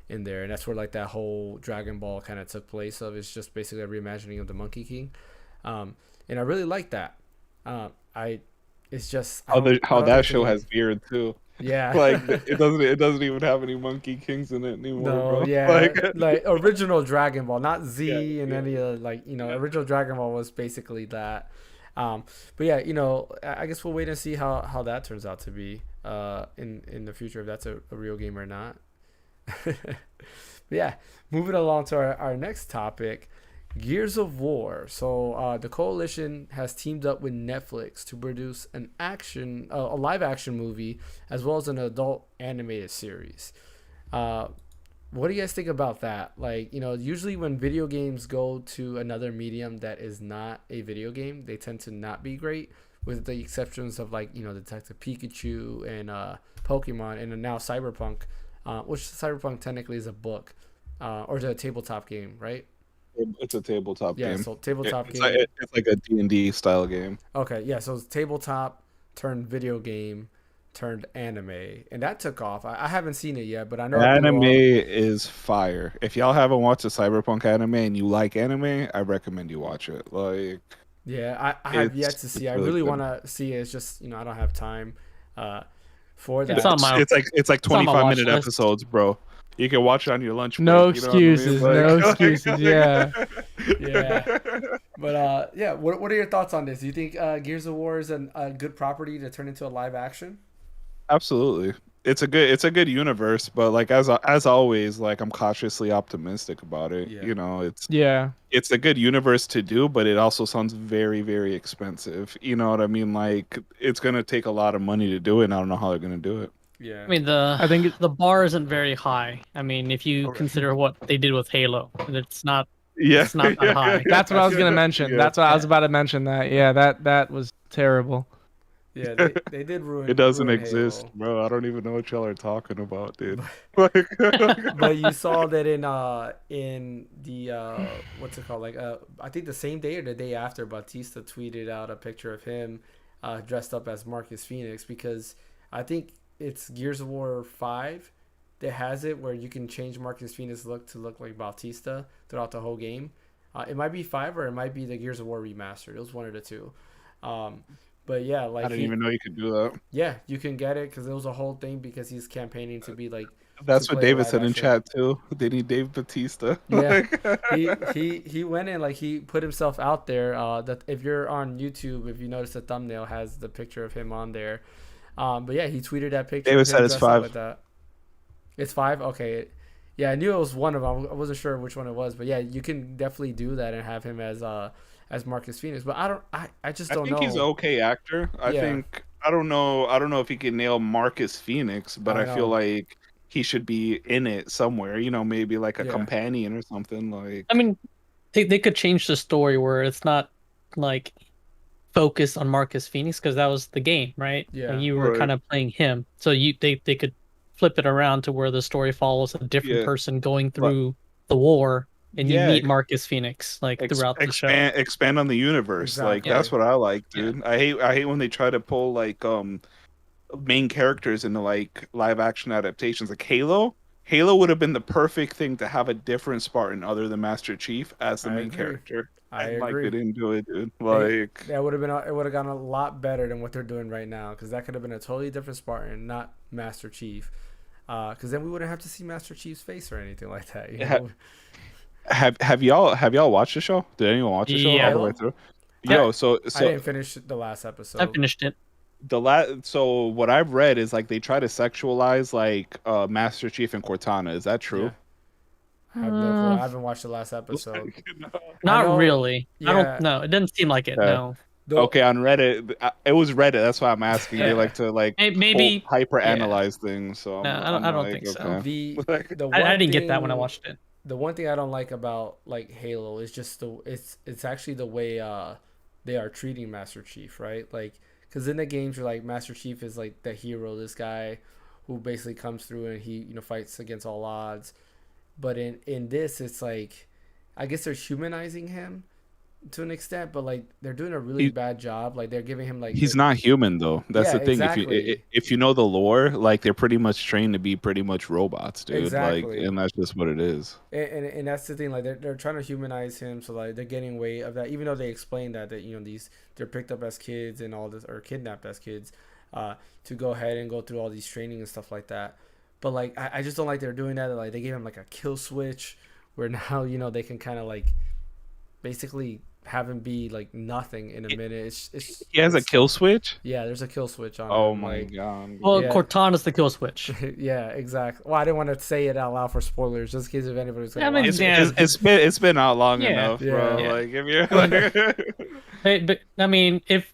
in there, and that's where like that whole Dragon Ball kind of took place. Of it's just basically a reimagining of the Monkey King, and I really like that. It's just I don't how think that it's show any- has beard too. yeah. Like it doesn't even have any Monkey Kings in it anymore, No, bro. yeah, like original Dragon Ball, not Z Yeah, and yeah. any of original Dragon Ball was basically that. But yeah, I guess we'll wait and see how that turns out to be in the future, if that's a real game or not. But yeah, moving along to our next topic, Gears of War. So the coalition has teamed up with Netflix to produce a live action movie as well as an adult animated series. What do you guys think about that? Like, usually when video games go to another medium that is not a video game, they tend to not be great, with the exceptions of like, Detective Pikachu and Pokemon, and now Cyberpunk, which Cyberpunk technically is a book, or is it a tabletop game, right? It's a tabletop Yeah, game. so tabletop It's game. it's like a D&D style game. Okay, yeah, so it's tabletop turned video game turned anime, and that took off. I haven't seen it yet, but I know The it blew anime up. is fire. If y'all haven't watched a Cyberpunk anime and you like anime, I recommend you watch it. Like, Yeah, I have yet it's to see. I really really good. want to see it. It's just I don't have time for that. It's on my- it's like it's on my 25-minute watch list. episodes, bro. You can watch it on your lunch break. No you know what I mean? excuses, no excuses, yeah. Yeah. But yeah, what are your thoughts on this? Do you think Gears of War is a good property to turn into a live action? Absolutely. It's a good universe, but like as always, like I'm cautiously optimistic about it. Yeah. It's a good universe to do, but it also sounds very, very expensive. You know what I mean? Like it's gonna take a lot of money to do it, and I don't know how they're gonna do it. Yeah. I mean, I think the bar isn't very high. I mean, if you consider what they did with Halo, it's not Yeah, It's not that high. that's what I was gonna mention. Yeah. That's what I was about to mention. That was terrible. Yeah, they did ruin. It doesn't ruin exist, Halo. bro. I don't even know what y'all are talking about, dude. Like, But you saw that in the what's it called? Like I think the same day or the day after, Bautista tweeted out a picture of him dressed up as Marcus Phoenix, because I think it's Gears of War 5 that has it where you can change Marcus Phoenix look to look like Bautista throughout the whole game. It might be 5 or it might be the Gears of War remastered. It was one of the two. But yeah, like I didn't even know you could do that. Yeah, you can get it because it was a whole thing because he's campaigning to be like. That's what David said in action. chat too. They need Dave Bautista. Yeah, he went in like he put himself out there. That if you're on YouTube, if you notice the thumbnail has the picture of him on there. But yeah, he tweeted that picture. David said it's 5. It's 5. Okay, yeah, I knew it was one of them. I wasn't sure which one it was, but yeah, you can definitely do that and have him as Marcus Phoenix. But I just don't know. I think he's an okay actor. I don't know if he can nail Marcus Phoenix, but I feel like he should be in it somewhere. You know, maybe like a companion or something. Like, I mean, they could change the story where it's not like focused on Marcus Phoenix because that was the game, right? Yeah, and you were kind of playing him, so they could flip it around to where the story follows a different person going through the war, and you meet Marcus Phoenix like throughout the show. Expand on the universe, exactly. That's what I like, dude. I hate when they try to pull like main characters into like live action adaptations. Like Halo would have been the perfect thing to have a different Spartan other than Master Chief as the main character. I agree. Like they didn't do it, dude. Like that would have been. It would have gone a lot better than what they're doing right now, because that could have been a totally different Spartan, not Master Chief. Because then we wouldn't have to see Master Chief's face or anything like that. You know? Have y'all watched the show? Did anyone watch the show all the way through? So I didn't finish the last episode. I finished it. So what I've read is like they try to sexualize like Master Chief and Cortana. Is that true? Yeah. I haven't watched the last episode. Not really. Yeah. I don't know. It doesn't seem like it. No. Okay, on Reddit, it was Reddit. That's why I'm asking. They like to like maybe hyper analyze things. So no, I don't think so. I didn't get that when I watched it. The one thing I don't like about like Halo is just it's actually the way they are treating Master Chief, right? Like, because in the games you're like Master Chief is like the hero, this guy who basically comes through and he fights against all odds. But in this, it's like, I guess they're humanizing him to an extent, but like they're doing a really bad job. Like they're giving him like he's not human though. That's the thing. Exactly. If you know the lore, like they're pretty much trained to be pretty much robots, dude. Exactly. Like, and that's just what it is. And that's the thing. Like they're trying to humanize him, so like they're getting away of that. Even though they explain that they're picked up as kids and all this, or kidnapped as kids, to go ahead and go through all these training and stuff like that. But like I just don't like they're doing that. Like they gave him like a kill switch where now they can kind of like basically have him be like nothing in a minute. He has a kill switch? Yeah, there's a kill switch on him. Oh my god. Well, Cortana's the kill switch. Yeah, exactly. Well, I didn't want to say it out loud for spoilers, just in case if anybody's going to watch. It's been out long enough, bro. Yeah. Like if you're but I mean, if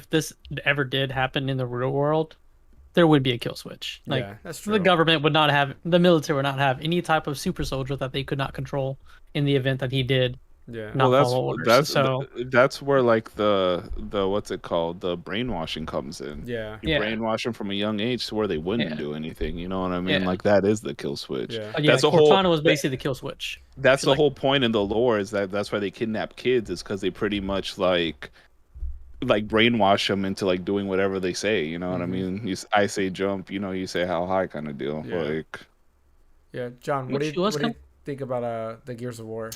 this ever did happen in the real world, there would be a kill switch. Like that's true. The government would not have, the military would not have any type of super soldier that they could not control in the event that he did. Yeah. That's where like the what's it called, the brainwashing comes in. Yeah. You brainwash them from a young age to where they wouldn't do anything. You know what I mean? Like that is the kill switch. Yeah. That's Cortana was basically the kill switch. That's the whole point in the lore, is that's why they kidnap kids, is because they pretty much like brainwash them into like doing whatever they say. You know what I mean? I say jump, you say how high, kind of deal. Yeah. Like. Yeah, John. What do you think about the Gears of War?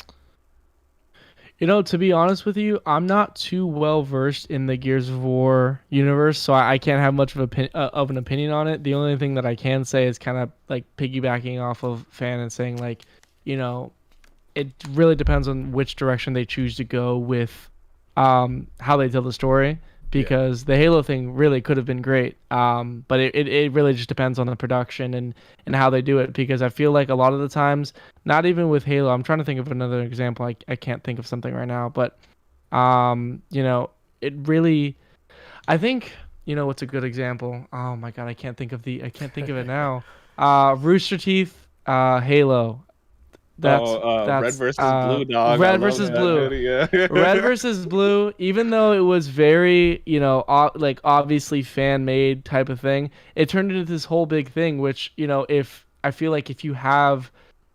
To be honest with you, I'm not too well versed in the Gears of War universe, so I can't have much of an opinion on it. The only thing that I can say is kind of like piggybacking off of Fan and saying like, it really depends on which direction they choose to go with how they tell the story, because the Halo thing really could have been great, but it really just depends on the production and how they do it, because I feel like a lot of the times, not even with Halo, I'm trying to think of another example, I can't think of something right now, but it really, I think, what's a good example? Oh my god, I can't think of it now. Rooster Teeth, Halo. That's Red versus Blue, dog. Red versus Blue. Red versus Blue, even though it was very, like obviously fan made type of thing, it turned into this whole big thing, which, if I feel like if you have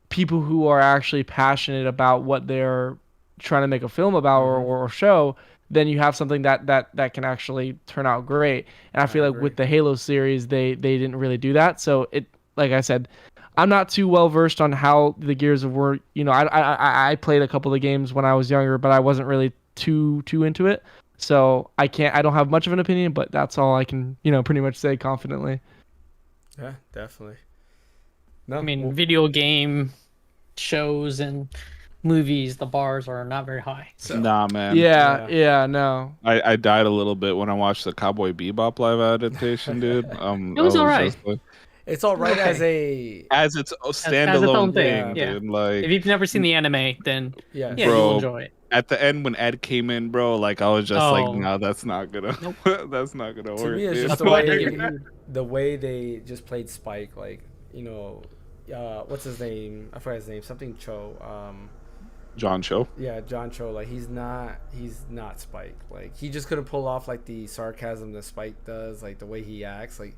people who are actually passionate about what they're trying to make a film about or show, then you have something that can actually turn out great. And I feel like with the Halo series, they didn't really do that. So like I said, I'm not too well versed on how the Gears of War. I played a couple of games when I was younger, but I wasn't really too into it. So I don't have much of an opinion, but that's all I can, pretty much say confidently. Yeah, definitely. No, I mean, video game shows and movies, the bars are not very high. So. Nah, man. Yeah, no. I died a little bit when I watched the Cowboy Bebop live adaptation, dude. It was alright. It's all right as its standalone thing, yeah. dude. Like, if you've never seen the anime, then yeah, bro, you'll enjoy it. At the end when Ed came in, bro, like I was just like, no, that's not gonna, that's not gonna work. To me, it's dude. just the way they just played Spike, like what's his name? I forgot his name. Something Cho. John Cho. Yeah, John Cho. Like he's not Spike. Like he just couldn't pull off like the sarcasm that Spike does, like the way he acts. Like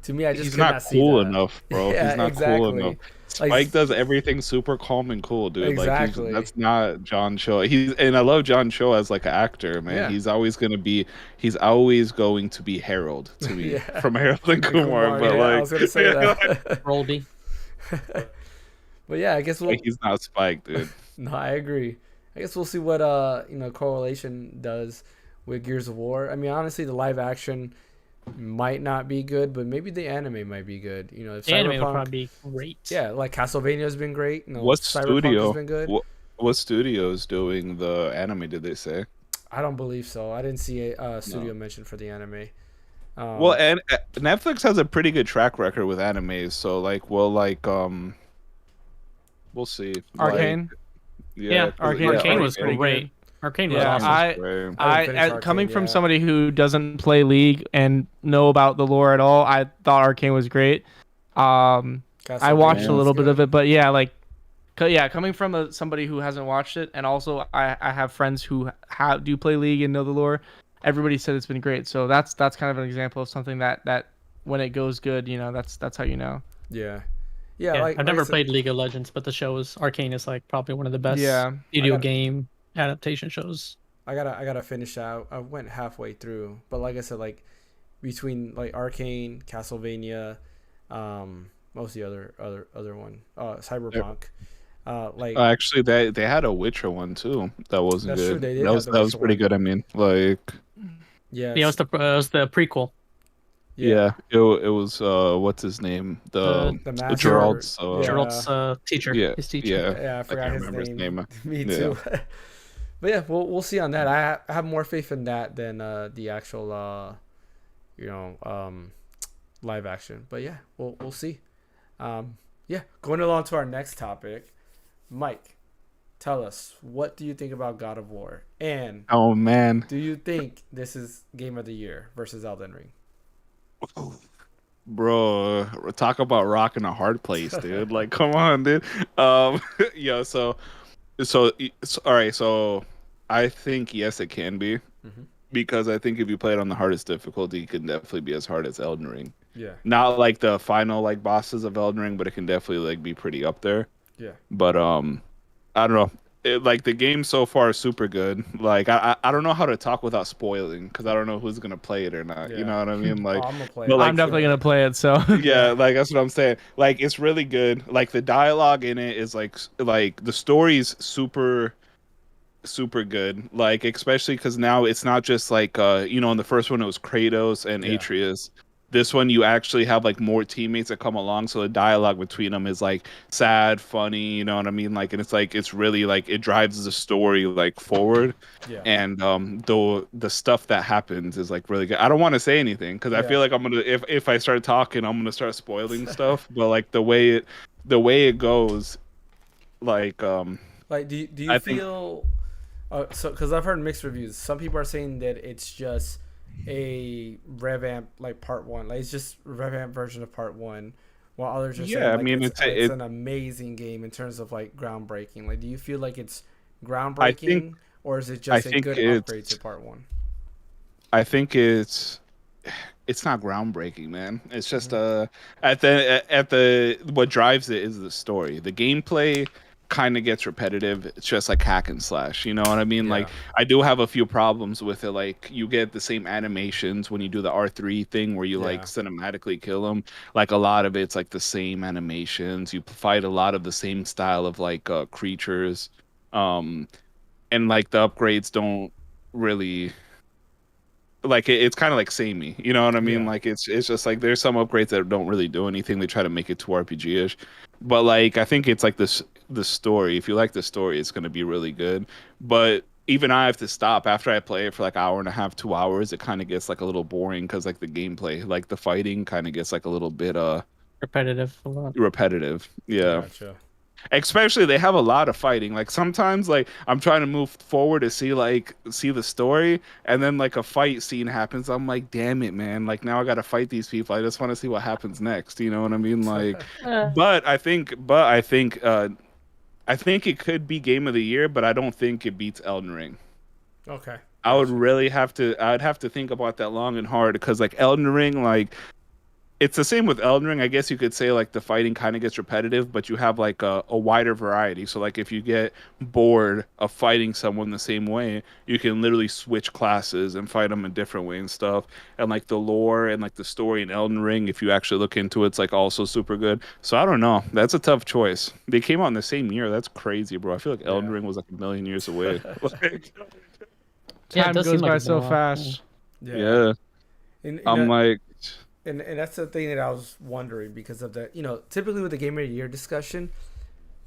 to me, I just he's could not see cool that. enough, bro. Yeah, he's not exactly. cool enough. Spike Like, does everything super calm and cool, dude. Exactly. Like that's not John Cho. And I love John Cho as like an actor, man. Yeah. He's always going to be Harold to me from Harold and Kumar. But I was gonna say that. Roldy. But yeah, I guess he's not Spike, dude. No, I agree. I guess we'll see what Correlation does with Gears of War. I mean, honestly, the live action might not be good, but maybe the anime might be good. If the anime will probably be great. Yeah, like Castlevania has been great. What studio has been good. What studio is doing the anime? Did they say? I don't believe so. I didn't see a studio mentioned for the anime. Well, and Netflix has a pretty good track record with animes, so like we'll see. Arcane. Yeah, Arcane was great. Arcane was awesome. Coming from somebody who doesn't play League and know about the lore at all, I thought Arcane was great. I watched a little bit of it, but coming from somebody who hasn't watched it, and also I have friends who do play League and know the lore. Everybody said it's been great, so that's kind of an example of something that when it goes good, that's how you know. Yeah. I've never played League of Legends, but the show Arcane is like probably one of the best video game adaptation shows. I gotta finish out. I went halfway through, but like I said, like between like Arcane, Castlevania, what was the other one? Cyberpunk. Actually, they had a Witcher one too. That wasn't That's good. True. They did that was pretty good. I mean, like, yeah, it was the prequel. Yeah, it was what's his name? The Gerald's teacher. Yeah, his teacher. Yeah, I forgot his name. Me too. But yeah, we'll see on that. I have more faith in that than the actual live action. But yeah, we'll see. Going along to our next topic, Mike, tell us, what do you think about God of War? And oh man, do you think this is Game of the Year versus Elden Ring? Bro, talk about rocking a hard place, dude. Like, come on, dude. So all right, so I think yes, it can be, because I think if you play it on the hardest difficulty, it can definitely be as hard as Elden Ring. Yeah. Not like the final like bosses of Elden Ring, but it can definitely like be pretty up there. Yeah. But I don't know. Like the game so far is super good. Like I don't know how to talk without spoiling, because I don't know who's gonna play it or not. Yeah. You know what I mean? Like, I'm gonna play it. I'm definitely gonna play it. So yeah, like that's what I'm saying. Like it's really good. Like the dialogue in it is like the story's super good. Like especially because now it's not just like in the first one it was Kratos and Atreus. This one you actually have like more teammates that come along, so the dialogue between them is like sad, funny, you know what I mean? Like, and it's really like it drives the story like forward. Yeah. And the stuff that happens is like really good. I don't want to say anything because I feel like I'm gonna if I start talking, I'm gonna start spoiling stuff. But like the way it goes, like do you feel? So because I've heard mixed reviews. Some people are saying that it's just a revamp like part one, like it's just a revamp version of part one, while others are saying it's an amazing game in terms of like groundbreaking. Like, do you feel like it's groundbreaking, or is it just a good upgrade to part one? I think it's not groundbreaking, man. It's just at the what drives it is the story. The gameplay kind of gets repetitive. It's just like hack and slash, you know what I mean? Yeah. Like I do have a few problems with it. Like you get the same animations when you do the R3 thing where you like cinematically kill them. Like a lot of it's like the same animations. You fight a lot of the same style of like creatures. And like the upgrades don't really like it's kind of like samey, you know what I mean? Like it's just like there's some upgrades that don't really do anything. They try to make it too RPG-ish, but like I think it's like the story. If you like the story, it's gonna be really good. But even I have to stop after I play it for like hour and a half, 2 hours. It kind of gets like a little boring because like the gameplay, like the fighting, kind of gets like a little bit repetitive. A lot. repetitive. Yeah. Gotcha. Especially they have a lot of fighting. Like sometimes like I'm trying to move forward to see the story, and then like a fight scene happens. I'm like, damn it, man. Like now I gotta fight these people. I just want to see what happens next. You know what I mean? Like but I think it could be game of the year, but I don't think it beats Elden Ring. Okay. I would really have to think about that long and hard, because like Elden Ring, like it's the same with Elden Ring. I guess you could say like the fighting kind of gets repetitive, but you have like a wider variety. So like if you get bored of fighting someone the same way, you can literally switch classes and fight them a different way and stuff. And like the lore and like the story in Elden Ring, if you actually look into it, it's like also super good. So I don't know. That's a tough choice. They came out in the same year. That's crazy, bro. I feel like Elden Ring was like a million years away. Like, Time goes by so fast. yeah. I'm like... And that's the thing that I was wondering, because of the, typically with the Game of the Year discussion,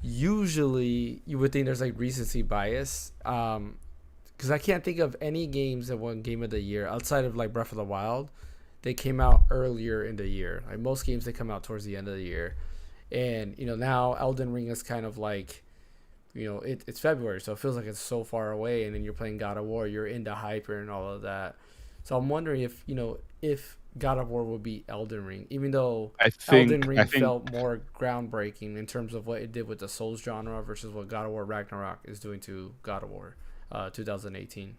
usually you would think there's like recency bias. Because I can't think of any games that won Game of the Year outside of like Breath of the Wild. They came out earlier in the year. Like most games, they come out towards the end of the year. And, now Elden Ring is kind of like, it's February, so it feels like it's so far away. And then you're playing God of War, you're into Hyper and all of that. So I'm wondering if God of War will beat Elden Ring, even though Elden Ring felt more groundbreaking in terms of what it did with the Souls genre versus what God of War Ragnarok is doing to God of War 2018.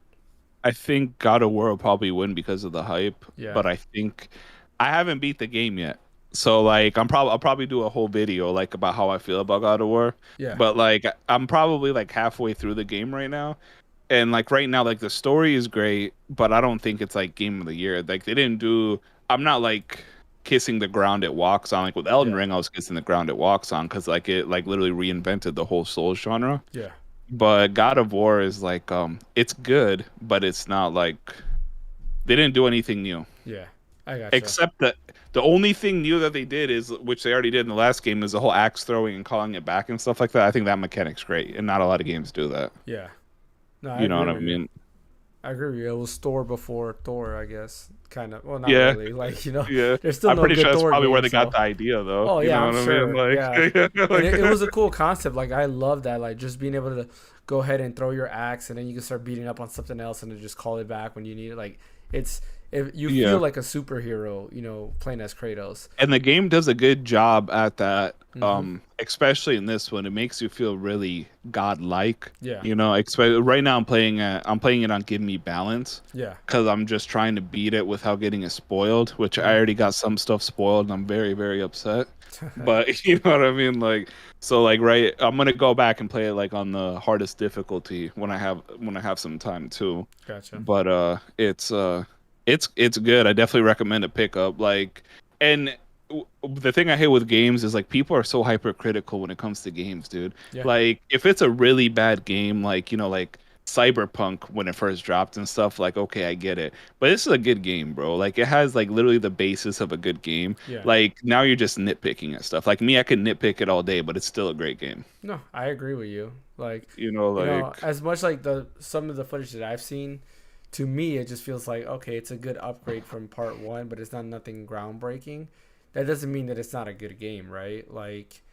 I think God of War will probably win because of the hype, but I think I haven't beat the game yet. So like I'll probably do a whole video like about how I feel about God of War. Yeah. But like I'm probably like halfway through the game right now. And like right now, like the story is great, but I don't think it's like Game of the Year. Like I'm not like kissing the ground it walks on. Like with Elden Ring, I was kissing the ground it walks on, because like it like literally reinvented the whole Souls genre. Yeah. But God of War is like it's good, but it's not like they didn't do anything new. Yeah, I got you. Except that the only thing new that they did is, which they already did in the last game, is the whole axe throwing and calling it back and stuff like that. I think that mechanic's great, and not a lot of games do that. Yeah. No, you know what I mean? I agree with you. It was Thor before Thor, I guess. Kind of. Well, not really. Like, there's still I'm no pretty good sure that's Thor probably game, where they got the idea, though. Oh, yeah, I'm sure. Like, yeah. Like, it was a cool concept. Like, I love that. Like, just being able to go ahead and throw your axe, and then you can start beating up on something else and then just call it back when you need it. Like, you feel like a superhero, playing as Kratos. And the game does a good job at that, especially in this one. It makes you feel really godlike. Yeah. Right now I'm playing it on Give Me Balance. Yeah. Because I'm just trying to beat it without getting it spoiled, which I already got some stuff spoiled, and I'm very, very upset. But you know what I mean? Like, so like, right, I'm gonna go back and play it like on the hardest difficulty when I have some time too. Gotcha. But it's good. I definitely recommend a pickup. Like, and the thing I hate with games is like people are so hypercritical when it comes to games, dude. Yeah. Like if it's a really bad game, like like Cyberpunk when it first dropped and stuff, like okay, I get it. But this is a good game, bro. Like it has like literally the basis of a good game. Yeah. Like now you're just nitpicking at stuff. Like me, I could nitpick it all day, but it's still a great game. No, I agree with you. Like like as much like some of the footage that I've seen, to me, it just feels like, okay, it's a good upgrade from part one, but it's not nothing groundbreaking. That doesn't mean that it's not a good game, right? Like,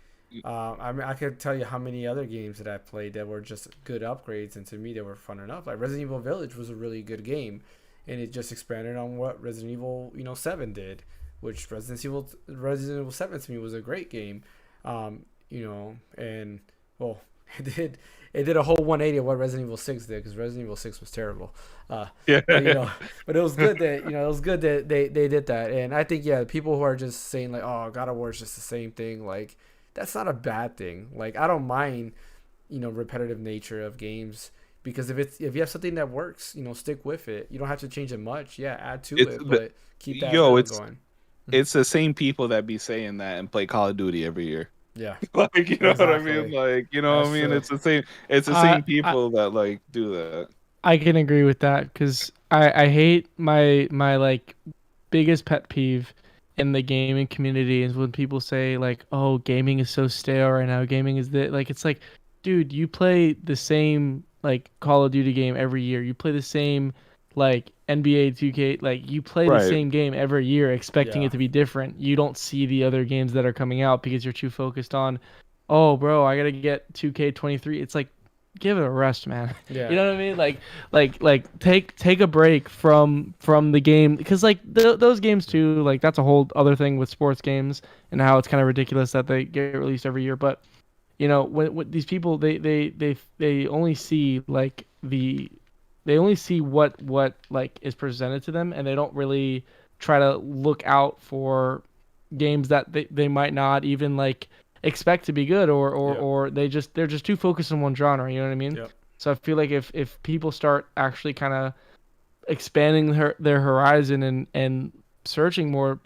I mean, I could tell you how many other games that I've played that were just good upgrades, and to me, they were fun enough. Like Resident Evil Village was a really good game, and it just expanded on what Resident Evil, 7 did, which Resident Evil 7 to me was a great game, and well, it did a whole 180 of what Resident Evil 6 did, because Resident Evil 6 was terrible. But it was good that they did that. And I think people who are just saying like, oh, God of War is just the same thing, like that's not a bad thing. Like I don't mind repetitive nature of games. Because if you have something that works, stick with it. You don't have to change it much. Yeah, add to it, but keep that rhythm going. It's the same people that be saying that and play Call of Duty every year. Yeah, like what I mean. Like what I mean. True. It's the same. It's the same people that like do that. I can agree with that because I hate my like biggest pet peeve in the gaming community is when people say like, oh, gaming is so stale right now. Gaming is like it's like, dude, you play the same like Call of Duty game every year. You play the same like NBA 2K, like you play the same game every year expecting it to be different. You don't see the other games that are coming out because you're too focused on, oh bro, I got to get 2K23. It's like, give it a rest, man. Yeah. You know what I mean? Like take a break from the game because like those games too, like that's a whole other thing with sports games and how it's kind of ridiculous that they get released every year, but when these people they only see like they only see what like is presented to them, and they don't really try to look out for games that they might not even like expect to be good or they're just too focused on one genre. You know what I mean? Yep. So I feel like if people start actually kind of expanding their horizon and searching more,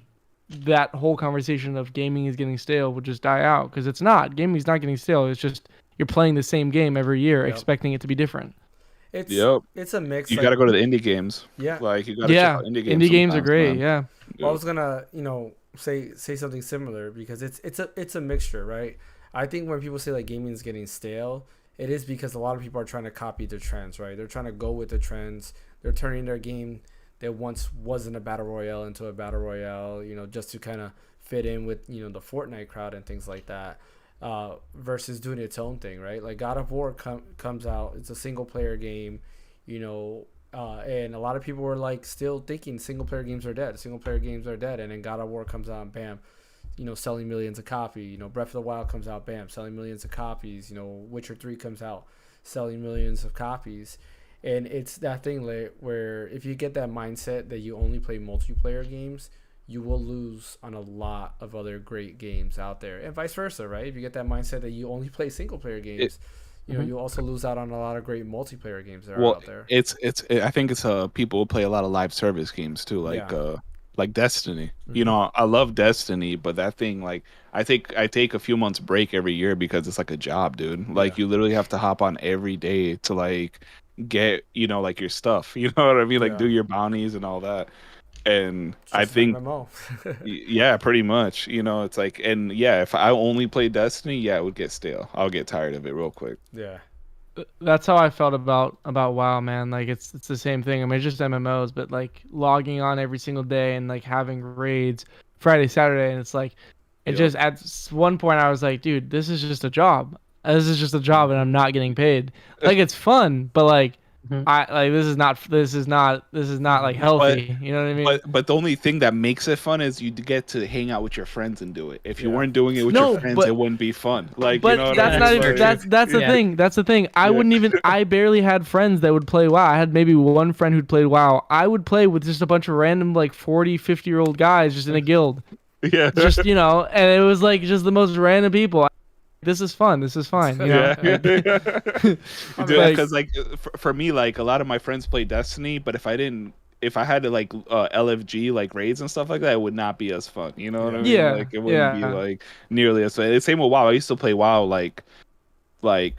that whole conversation of gaming is getting stale would just die out because it's not. Gaming is not getting stale. It's just you're playing the same game every year, expecting it to be different. It's a mix. You got to go to the indie games. Yeah. Like you got to check out indie games. Indie games are great. Man. Yeah. Well, I was gonna say something similar because it's a mixture, right? I think when people say like gaming is getting stale, it is because a lot of people are trying to copy the trends, right? They're trying to go with the trends. They're turning their game that once wasn't a battle royale into a battle royale, just to kind of fit in with, the Fortnite crowd and things like that, versus doing its own thing, right? Like God of War comes out, it's a single player game, and a lot of people were like still thinking single player games are dead. And then God of War comes out and bam, selling millions of copies. Breath of the Wild comes out, bam, selling millions of copies. Witcher 3 comes out, selling millions of copies. And it's that thing where if you get that mindset that you only play multiplayer games, you will lose on a lot of other great games out there, and vice versa, right? If you get that mindset that you only play single player games, you also lose out on a lot of great multiplayer games that are out there. I think it's people play a lot of live service games too, like Destiny. Mm-hmm. I love Destiny, but that thing, like I take a few months break every year because it's like a job, dude. Like you literally have to hop on every day to like get like your stuff. You know what I mean? Like do your bounties and all that. And I think, yeah, pretty much. It's like, and yeah, if I only play Destiny, it would get stale. I'll get tired of it real quick. Yeah, that's how I felt about WoW, man. Like it's the same thing. I mean, it's just MMOs, but like logging on every single day and like having raids Friday, Saturday, and it's like just at one point I was like, dude, this is just a job. This is just a job, and I'm not getting paid. Like it's fun, but like. This is not like healthy. You know what I mean? But the only thing that makes it fun is you get to hang out with your friends and do it. If you weren't doing it with your friends, it wouldn't be fun. Like, but that's not even that's the thing. That's the thing. I wouldn't even. I barely had friends that would play WoW. I had maybe one friend who'd played WoW. I would play with just a bunch of random like 40, 50-year-old guys just in a guild. Yeah. Just and it was like just the most random people. This is fun. This is fine. Because like for me, like a lot of my friends play Destiny, but if I had to like LFG like raids and stuff like that, it would not be as fun. You know what I mean? Yeah. Like it wouldn't be like nearly as fun. Same with WoW. I used to play WoW like way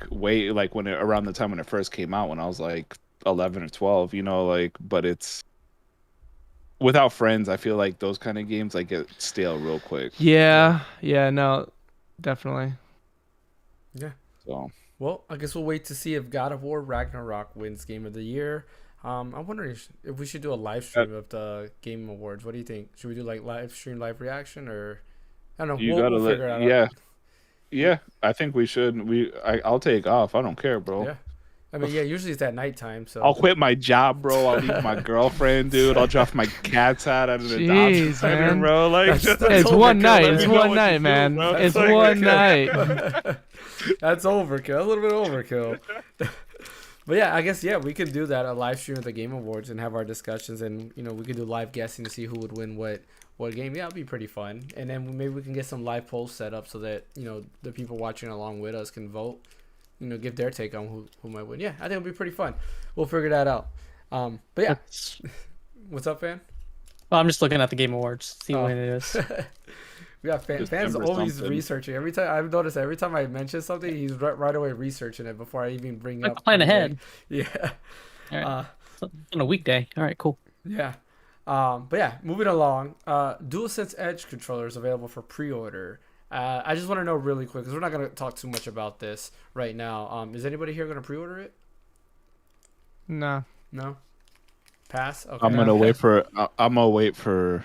like around the time when it first came out when I was like 11 or 12. But it's without friends. I feel like those kind of games like get stale real quick. Yeah. No, definitely. Yeah. So. Well, I guess we'll wait to see if God of War Ragnarok wins Game of the Year. I'm wondering if we should do a live stream of the Game Awards. What do you think? Should we do like live reaction or I don't know? We'll figure it out. Yeah. I think we should. I'll take off. I don't care, bro. Yeah. I mean, usually it's at nighttime, so I'll quit my job, bro. I'll leave my girlfriend, dude. I'll drop my cat's out at an adoption center, bro. Like, it's one night. It's one night, man. It's one night. That's overkill. A little bit of overkill. But yeah, I guess we could do that, a live stream of the Game Awards and have our discussions, and we could do live guessing to see who would win what game. Yeah, it'd be pretty fun. And then maybe we can get some live polls set up so that the people watching along with us can vote. give their take on who might win. Yeah, I think it'll be pretty fun. We'll figure that out. But yeah, what's up, fan? Well, I'm just looking at the Game Awards, see when it is. We got fans always researching. Every time I've noticed, every time I mention something, he's right away researching it before I even bring up. Plan ahead. Yeah. All right. On a weekday. All right, cool. Yeah. But yeah, moving along. DualSense Edge controllers available for pre-order. I just want to know really quick because we're not going to talk too much about this right now. Is anybody here going to pre-order it? No. Pass. Okay. I'm gonna wait for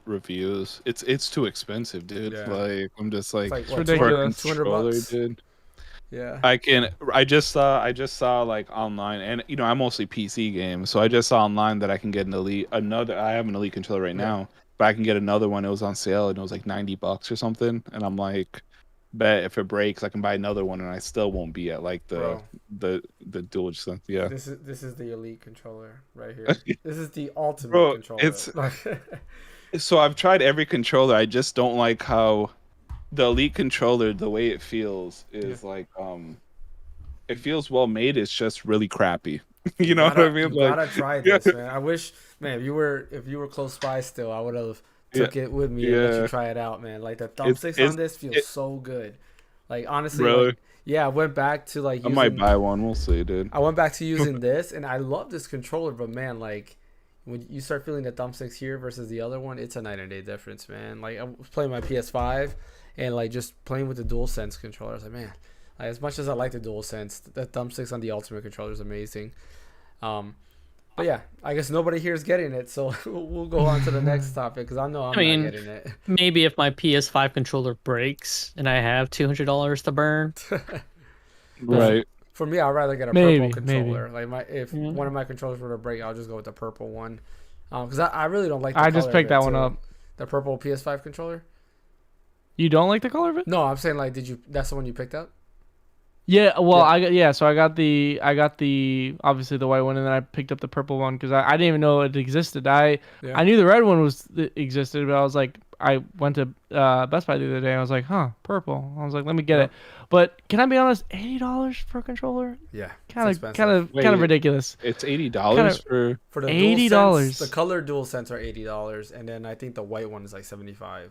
reviews. It's too expensive, dude. Yeah. Like I'm just like It's what, ridiculous. $200, dude. Yeah. I just saw like online, and I mostly PC games, so I just saw online that I can get I have an Elite controller right now, but I can get another one. It was on sale and it was like $90 or something, and I'm like, bet if it breaks I can buy another one and I still won't be at like the DualSense. Yeah. This is the Elite controller right here. This is the ultimate controller. It's so I've tried every controller. I just don't like how the Elite controller, the way it feels is like it feels well made. It's just really crappy. You know what I mean? You gotta try this, man. I wish, man, if you were close by still, I would have took it with me and let you try it out, man. Like the thumbsticks on this feels so good. Like honestly, really? I went back to like I might buy one. We'll see, dude. I went back to using this and I love this controller, but man, like when you start feeling the thumbsticks here versus the other one, it's a night and day difference, man. Like I was playing my PS5 and like just playing with the DualSense controller, I was like, man, like, as much as I like the DualSense, the thumbsticks on the Ultimate controller is amazing. But yeah, I guess nobody here is getting it, so we'll go on to the next topic because I know I'm not getting it. Maybe if my PS5 controller breaks and I have $200 to burn. Right. For me, I'd rather get a purple controller. Like if one of my controllers were to break, I'll just go with the purple one. Because I really don't like the color. I just picked that one up. The purple PS5 controller? You don't like the color of it? No, I'm saying like, that's the one you picked up? Yeah, well, so I got the obviously the white one, and then I picked up the purple one because I didn't even know it existed. I knew the red one existed, but I was like, I went to Best Buy the other day, and I was like, purple. I was like, let me get it. But can I be honest, $80 for a controller? Yeah, kind of ridiculous. It's $80 for the $80. The color DualSense are $80, and then I think the white one is like $75.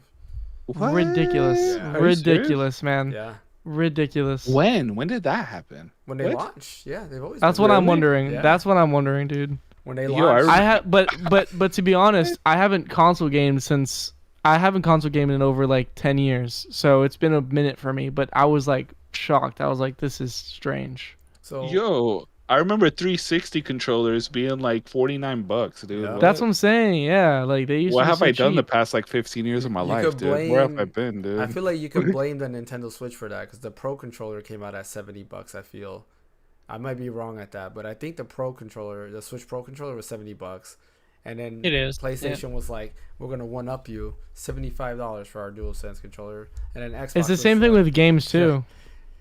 What? Ridiculous, Yeah. ridiculous, man. Yeah. Ridiculous. When did that happen? When they launched, yeah, they've always. That's what I'm wondering. Yeah. That's what I'm wondering, dude. When they launched, but to be honest, I haven't console gamed in over like 10 years, so it's been a minute for me. But I was like shocked. I was like, this is strange. So I remember 360 controllers being like $49, dude. Yeah. That's what I'm saying. Yeah, like they used. What to have be so I done cheap. the past like 15 years of my life, dude? Where have I been, dude? I feel like you could blame the Nintendo Switch for that because the Pro controller came out at $70. I feel, I might be wrong at that, but I think the Switch Pro controller was $70, and then it is. PlayStation was like, we're gonna one up you $75 for our DualSense controller, and then Xbox. It's the same thing with games too.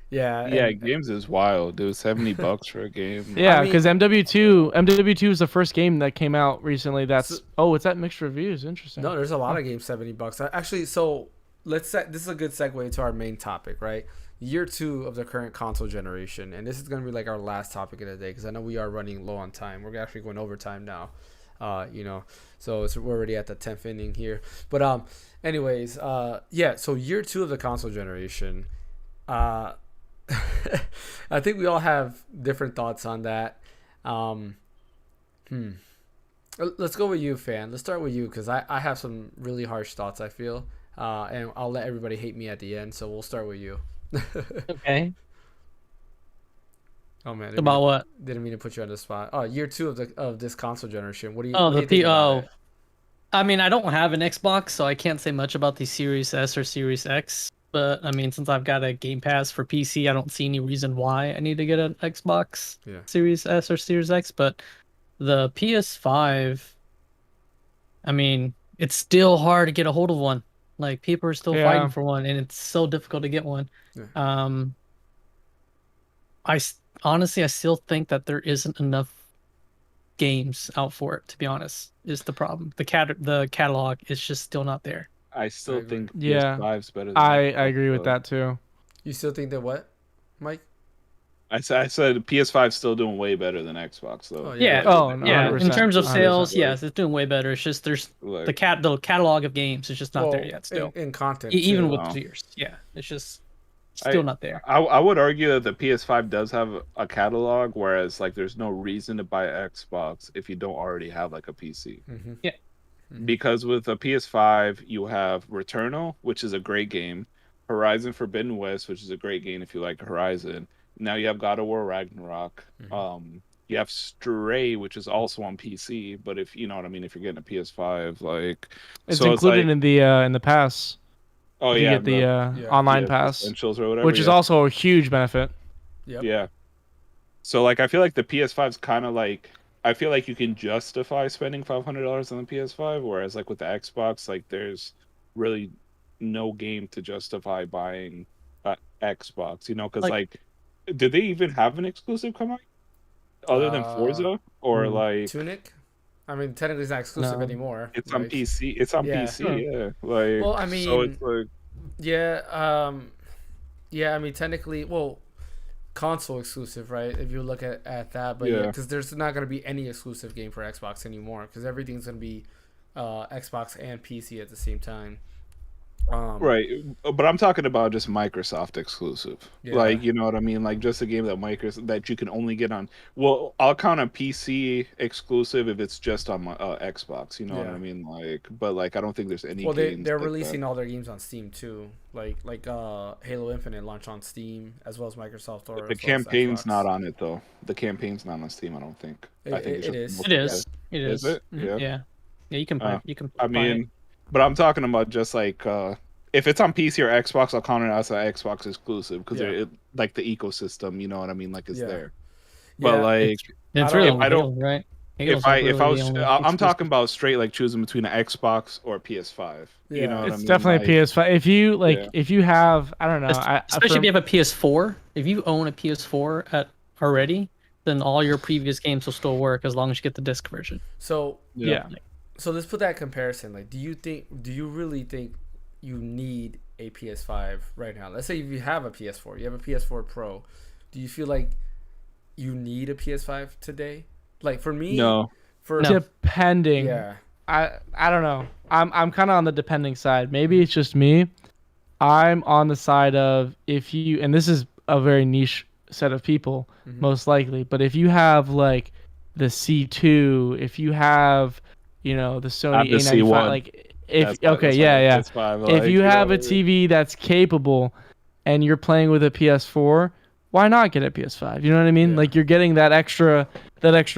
Yeah, games is wild, dude. $70 for a game. Yeah, because MW2 is the first game that came out recently. It's at mixed reviews. Interesting. No, there's a lot of games $70. Actually, so this is a good segue to our main topic, right? Year 2 of the current console generation, and this is gonna be like our last topic of the day because I know we are running low on time. We're actually going overtime now. So we're already at the 10th inning here. But anyways, so year 2 of the console generation. I think we all have different thoughts on that. Let's go with you, fan. Let's start with you because I have some really harsh thoughts, I feel. And I'll let everybody hate me at the end, so we'll start with you. Okay. Oh man. About what? Didn't mean to put you on the spot. Oh, year 2 of this console generation. What do you? Oh, what do you think about it? I mean, I don't have an Xbox, so I can't say much about the Series S or Series X. But I mean, since I've got a Game Pass for PC, I don't see any reason why I need to get an Xbox Series S or Series X. But the PS5, I mean, it's still hard to get a hold of one. Like people are still fighting for one, and it's so difficult to get one. Yeah. I still think that there isn't enough games out for it. To be honest, is the problem. The catalog is just still not there. I still think PS5's better than I agree with that too. You still think that what, Mike? I said PS5 still doing way better than Xbox though. Oh, yeah. Oh, no, Yeah, 100%, in terms of 100%. sales, yes, it's doing way better. It's just there's Like, the catalog of games is just not there Well, yet. Still, in content, even too. with Wow. years, yeah, it's just still not there. I would argue that the PS5 does have a catalog, whereas like there's no reason to buy Xbox if you don't already have like a PC. Mm-hmm. Yeah. Because with a PS5, you have Returnal, which is a great game, Horizon Forbidden West, which is a great game if you like Horizon. Now you have God of War Ragnarok. You have Stray, which is also on PC, but if you know what I mean, if you're getting a PS5, like It's so included like, in the pass. oh If you yeah, get the online the pass, essentials or whatever, which is also a huge benefit. Yep. Yeah. So like I feel like the PS5's kind of like I feel like you can justify spending $500 on the PS5, whereas like with the Xbox, like there's really no game to justify buying Xbox, you know, because like did they even have an exclusive come out other than Forza or like Tunic? I mean, technically it's not exclusive anymore. It's on PC. It's on PC, yeah. Like, well, I mean, so it's like, yeah, I mean, technically, well, console exclusive, right? If you look at that, but yeah, because there's not gonna be any exclusive game for Xbox anymore, because everything's gonna be Xbox and PC at the same time. Right, but I'm talking about just Microsoft exclusive. Yeah. Like, you know what I mean? Like just a game that you can only get on. Well, I'll count a PC exclusive if it's just on my Xbox. You know what I mean? Like, but like I don't think there's any. Well, games they're like releasing that. all their games on Steam too. Like Halo Infinite launched on Steam as well as Microsoft or The campaign's not on it though. The campaign's not on Steam. I don't think. I think it is. It is. It Is is. it? Yeah. Yeah. You can buy. You can. I buy it. mean, but I'm talking about just like if it's on PC or Xbox, I'll count it as an Xbox exclusive because like the ecosystem, you know what I mean, like is there. But like, it's I really don't. right. If I was, I'm talking about straight like choosing between an Xbox or a PS5. Yeah. You know what I It's mean? definitely like, a PS5. If you if you have, I don't know, especially if you have a PS4. If you own a PS4 already, then all your previous games will still work as long as you get the disc version. So yeah. So let's put that comparison. Like, do you really think you need a PS5 right now? Let's say if you have a PS4, you have a PS4 Pro. Do you feel like you need a PS5 today? Like for me, no. Depending. Yeah. I don't know. I'm kind of on the depending side. Maybe it's just me. I'm on the side of if you, and this is a very niche set of people, most likely. But if you have like the C2, if you have, you know, the Sony the A95, C1. like if PS5, if you have a TV that's capable, and you're playing with a PS4, why not get a PS5? You know what I mean? Yeah. Like you're getting that extra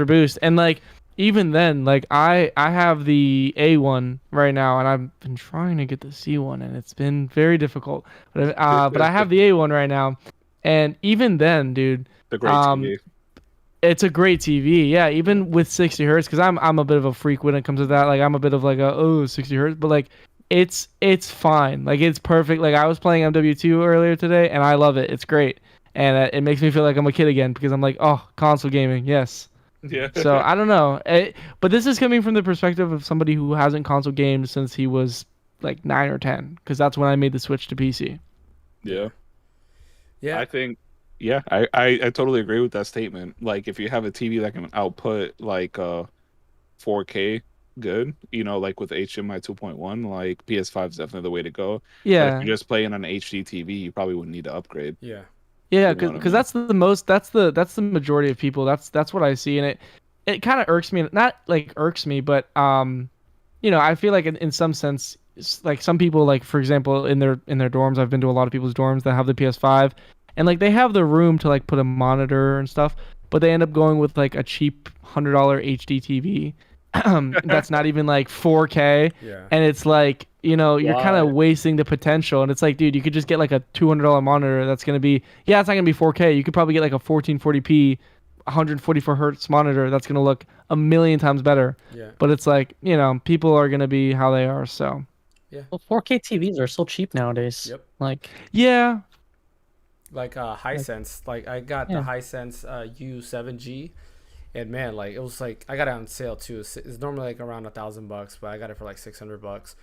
boost, and like even then, like I have the A1 right now, and I've been trying to get the C1, and it's been very difficult. But I have the A1 right now, and even then, dude, the great TV. it's a great TV. Yeah, even with 60 hertz, because I'm a bit of a freak when it comes to that. Like I'm a bit of like 60 hertz, but like it's fine. Like it's perfect. Like I was playing MW2 earlier today, and I love it. It's great, and it makes me feel like I'm a kid again because I'm like, oh, console gaming, yes. Yeah. So I don't know, but this is coming from the perspective of somebody who hasn't console gamed since he was like 9 or 10, because that's when I made the switch to PC. Yeah. Yeah. I think. Yeah, I totally agree with that statement. Like, if you have a TV that can output like 4K good, you know, like with HDMI 2.1, like PS5 is definitely the way to go. Yeah. But if you're just playing on an HD TV, you probably wouldn't need to upgrade. Yeah. Yeah, You know what I because mean? that's the majority of people. That's what I see, and it kind of irks me. Not like irks me, but you know, I feel like in some sense, like some people, like for example, in their dorms, I've been to a lot of people's dorms that have the PS5. And like they have the room to like put a monitor and stuff, but they end up going with like a cheap $100 HD TV that's not even like 4K. Yeah. And it's like, you know, you're kind of wasting the potential. And it's like, dude, you could just get like a $200 monitor that's gonna be, it's not gonna be 4K. You could probably get like a 1440p, 144 hertz monitor that's gonna look a million times better. Yeah. But it's like, you know, people are gonna be how they are. So. Yeah. Well, 4K TVs are so cheap nowadays. Yep. Like. Yeah. Like Hisense, like I got the Hisense U7G, and man, like it was like I got it on sale too. It's normally like around $1,000, but I got it for like $600.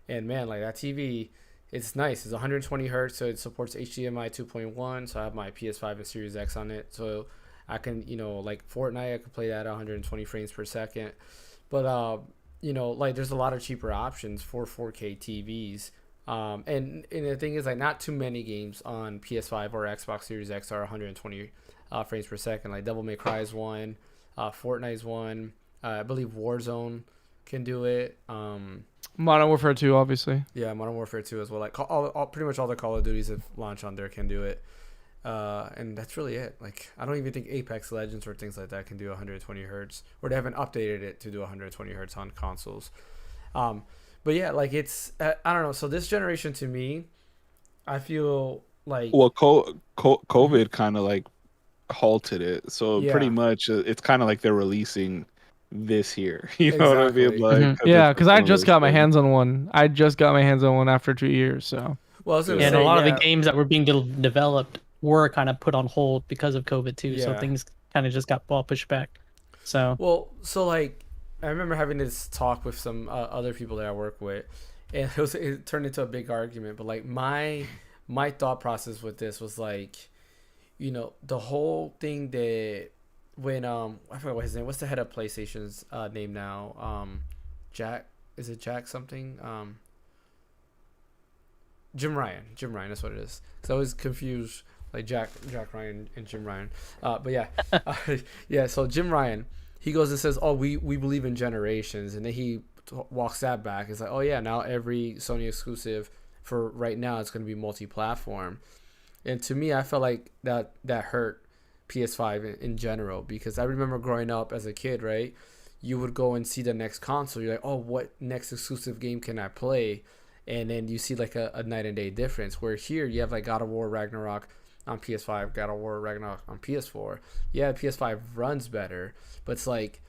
And man, like that TV it's nice. It's 120 hertz, so it supports HDMI 2.1. So I have my PS5 and Series X on it, so I can, like Fortnite, I could play that at 120 frames per second. But like there's a lot of cheaper options for 4K TVs. And the thing is, like, not too many games on PS5 or Xbox Series X are 120 frames per second. Like Devil May Cry is one, Fortnite is one. I believe Warzone can do it. Modern Warfare 2, obviously. Yeah, Modern Warfare 2 as well. Like pretty much all the Call of Duties that launch on there can do it. And that's really it. Like, I don't even think Apex Legends or things like that can do 120 hertz, or they haven't updated it to do 120 hertz on consoles. But yeah, like it's I don't know. So this generation, to me, I feel like, well, COVID kind of like halted it. So pretty much it's kind of like they're releasing this year. You know what I mean? Like, yeah, because I just got my hands on one. I just got my hands on one after 2 years. So well, I was gonna and say, a lot of the games that were being developed were kind of put on hold because of COVID too. So things kind of just got all pushed back. So so like I remember having this talk with some other people that I work with, and it turned into a big argument. But like my thought process with this was like, the whole thing that when I forgot what his name. What's the head of PlayStation's name now? Jack, is it Jack something? Jim Ryan. That's what it is. So I was confused, like Jack Ryan and Jim Ryan. But yeah, yeah. So Jim Ryan, he goes and says, "Oh, we believe in generations," and then he walks that back. It's like, "Oh yeah, now every Sony exclusive for right now it's going to be multi-platform." And to me, I felt like that hurt PS5 in general, because I remember growing up as a kid, right? You would go and see the next console. You're like, "Oh, what next exclusive game can I play?" And then you see like a night and day difference. Where here you have like God of War Ragnarok on PS5, God of War Ragnarok on PS4. Yeah, PS5 runs better, but it's like,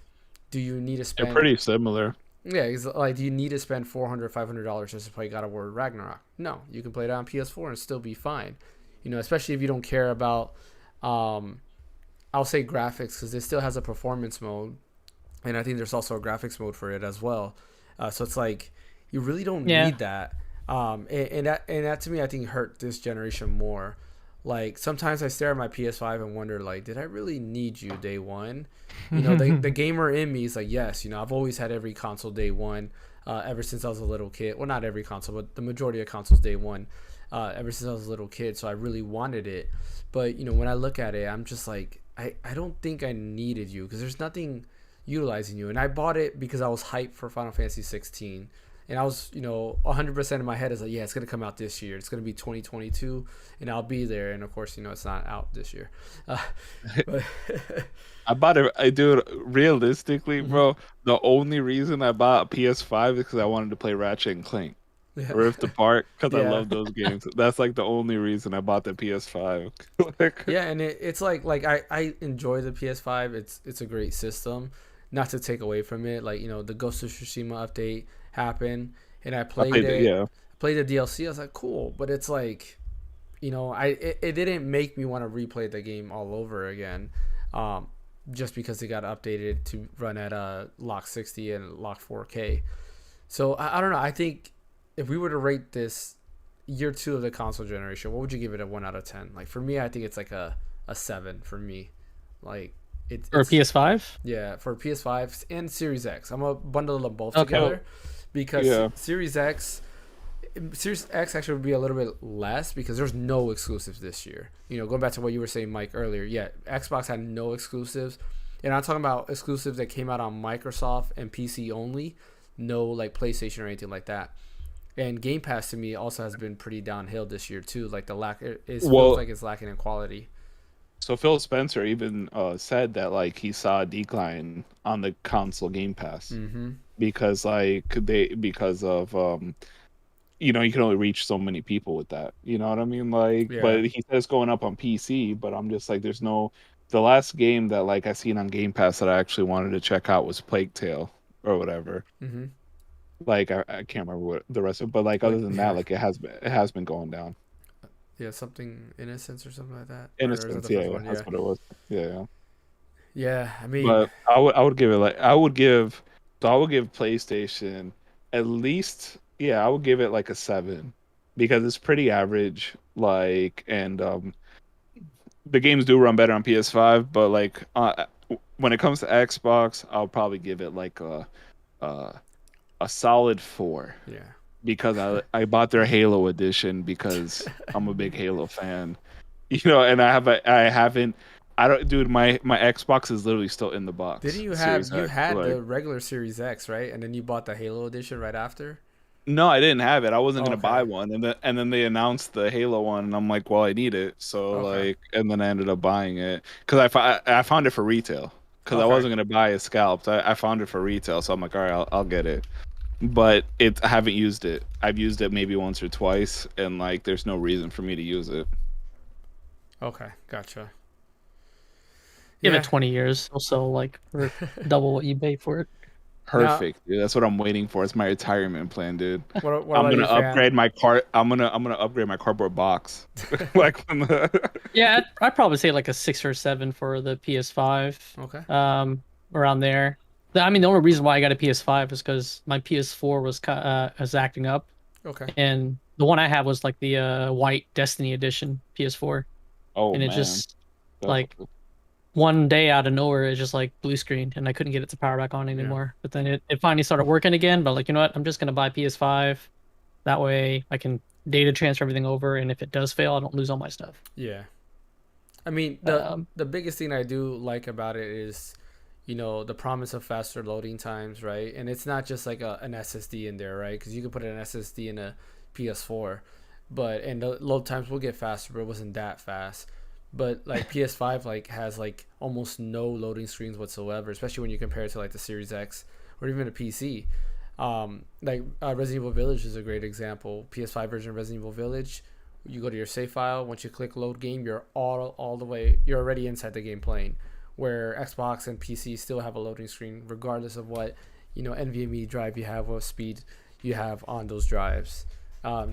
do you need to spend? They're pretty similar. Yeah, it's like, do you need to spend $400, $500 just to play God of War Ragnarok? No, you can play it on PS4 and still be fine. Especially if you don't care about, I'll say graphics, because it still has a performance mode, and I think there's also a graphics mode for it as well. So it's like, you really don't need that. And that to me, I think hurt this generation more. Like, sometimes I stare at my PS5 and wonder, like, did I really need you day one? The gamer in me is like, yes, I've always had every console day one, ever since I was a little kid. Well, not every console, but the majority of consoles day one, ever since I was a little kid. So I really wanted it. But, when I look at it, I'm just like, I don't think I needed you, because there's nothing utilizing you. And I bought it because I was hyped for Final Fantasy 16. And I was, 100% in my head is like, yeah, it's going to come out this year. It's going to be 2022, and I'll be there. And, of course, it's not out this year. But I bought it. I do it realistically, bro. The only reason I bought a PS5 is because I wanted to play Ratchet and Clank. Rift Apart, because I love those games. That's like the only reason I bought the PS5. Yeah, and it's like I enjoy the PS5. It's a great system. Not to take away from it, like, the Ghost of Tsushima update happened, and I played it. Yeah, played the DLC. I was like, cool, but it's like, it didn't make me want to replay the game all over again, just because it got updated to run at lock 60 and lock 4K. So I don't know. I think if we were to rate this year 2 of the console generation, what would you give it? A 1 out of 10? Like, for me, I think it's like a 7 for me. Like, it's for PS5. Yeah, for PS5 and Series X. I'm gonna bundle them both together, because Series X actually would be a little bit less, because there's no exclusives this year. Going back to what you were saying, Mike, earlier. Yeah, Xbox had no exclusives, and I'm talking about exclusives that came out on Microsoft and PC only, no like PlayStation or anything like that. And Game Pass to me also has been pretty downhill this year too. Like, feels like it's lacking in quality. So Phil Spencer even said that, like, he saw a decline on the console Game Pass, because you can only reach so many people with that. You know what I mean? Like, but he says going up on PC. But I'm just like, the last game that, like, I seen on Game Pass that I actually wanted to check out was Plague Tale or whatever. Like, I can't remember what the rest of it, but like, other than that, like, it has been going down. Yeah, something Innocence or something like that. Innocence, that's what it was. Yeah. Yeah, I mean, but I would give PlayStation at least. Yeah, I would give it like a 7, because it's pretty average. Like, and the games do run better on PS5, but like when it comes to Xbox, I'll probably give it like a, a solid 4. Yeah. Because I bought their Halo edition because I'm a big Halo fan. And I don't, dude, my Xbox is literally still in the box. Didn't you Series have, you X, had like, the regular Series X, right? And then you bought the Halo edition right after? no, I didn't have it. I wasn't gonna Okay. buy one, and then they announced the Halo one, and I'm like, well, I need it, so Okay. like, and then I ended up buying it because I found it for retail because I Okay. wasn't gonna buy it scalped. I found it for retail, so I'm like, all right, I'll get it. But I haven't used it. I've used it maybe once or twice, and like, there's no reason for me to use it. Okay, gotcha. Give Yeah. it 20 years. Also, like, for double what you pay for it. Perfect, dude. That's what I'm waiting for. It's my retirement plan, dude. What I'm about gonna you, Fan? upgrade my car. I'm gonna upgrade my cardboard box. Like when Yeah, I'd probably say like a 6 or 7 for the PS5. Okay. Around there. I mean, the only reason why I got a PS5 is because my PS4 was acting up, Okay. and the one I had was like the white Destiny edition PS4, oh and it man, just like one day out of nowhere it just like blue screen and I couldn't get it to power back on anymore. But then it finally started working again. But like, you know what? I'm just gonna buy PS5. That way I can data transfer everything over, and if it does fail, I don't lose all my stuff. Yeah. I mean, the biggest thing I do like about it is, the promise of faster loading times, right? And it's not just like an SSD in there, right? Because you can put an SSD in a PS4, and the load times will get faster, but it wasn't that fast. But like PS5 like has like almost no loading screens whatsoever, especially when you compare it to like the Series X or even a PC. Resident Evil Village is a great example. PS5 version of Resident Evil Village, you go to your save file. Once you click load game, you're all the way. You're already inside the game playing. Where Xbox and PC still have a loading screen, regardless of what NVMe drive you have, what speed you have on those drives.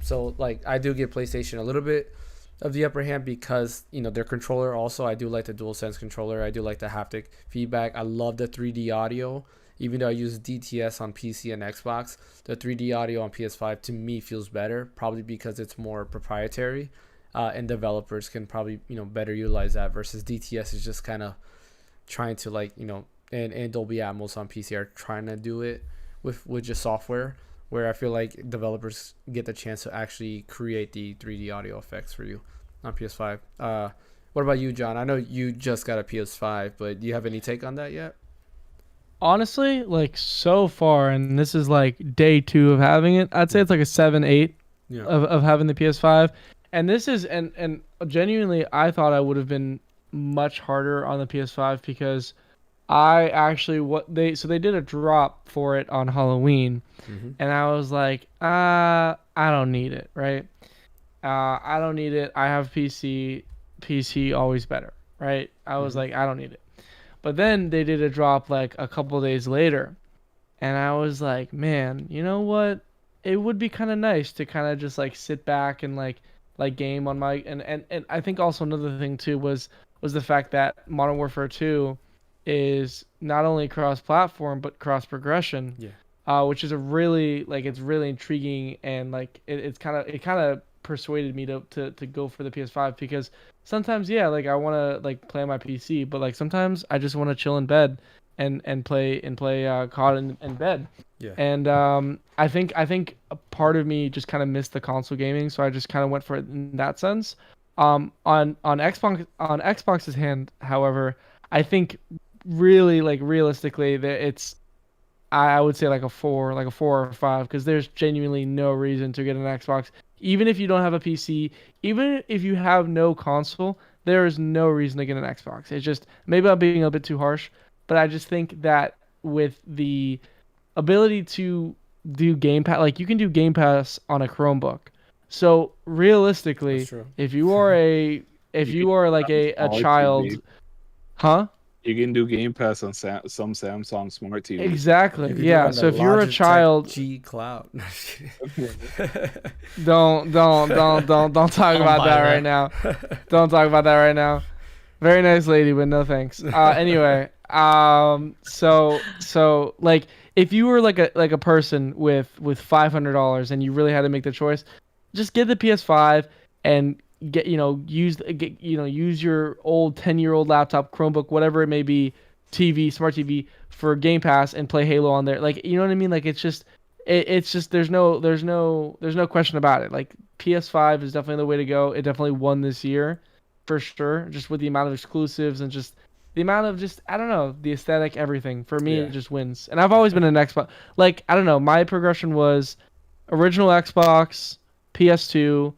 So like I do give PlayStation a little bit of the upper hand because their controller. Also, I do like the DualSense controller. I do like the haptic feedback. I love the 3D audio. Even though I use DTS on PC and Xbox, the 3D audio on PS5 to me feels better, probably because it's more proprietary, and developers can probably better utilize that versus DTS is just kind of trying to and Dolby Atmos on PC are trying to do it with just software, where I feel like developers get the chance to actually create the 3D audio effects for you on PS5. What about you, John? I know you just got a PS5, but do you have any take on that yet? Honestly, like so far, and this is like day 2 of having it, I'd say it's like a 7-8 of having the PS5. And this is and genuinely, I thought I would have been much harder on the PS5 because I actually they did a drop for it on Halloween, and I was like, I don't need it, right? I don't need it. I have PC always better, right? I was like, I don't need it. But then they did a drop like a couple days later, and I was like, man, you know what? It would be kind of nice to kind of just like sit back and like game on my and I think also another thing too was the fact that Modern Warfare 2 is not only cross-platform but cross-progression, which is a really it's really intriguing, and like it kind of persuaded me to go for the PS5 because sometimes I want to like play on my PC, but like sometimes I just want to chill in bed and play COD in bed. Yeah. And I think a part of me just kind of missed the console gaming, so I just kind of went for it in that sense. On Xbox's hand, however, I think really realistically that it's I would say like a 4 or a 5, because there's genuinely no reason to get an Xbox. Even if you don't have a PC, even if you have no console, there is no reason to get an Xbox. It's just, maybe I'm being a bit too harsh, but I just think that with the ability to do Game Pass, like you can do Game Pass on a Chromebook. So realistically, if you are like a child, huh? You can do Game Pass on some Samsung Smart TV. Exactly. Yeah. So if you're a child, G Cloud. don't talk about that right now. Don't talk about that right now. Very nice lady, but no thanks. Anyway, so like if you were like a person with $500 and you really had to make the choice, just get the PS5 and use your old 10-year-old laptop, Chromebook, whatever it may be, TV, smart TV for Game Pass and play Halo on there. Like, you know what I mean? Like, it's just there's no question about it. Like, PS5 is definitely the way to go. It definitely won this year for sure, just with the amount of exclusives and just the amount of just, I don't know, the aesthetic, everything. For me, it just wins. And I've always been an Xbox. Like, I don't know, my progression was original Xbox, PS2,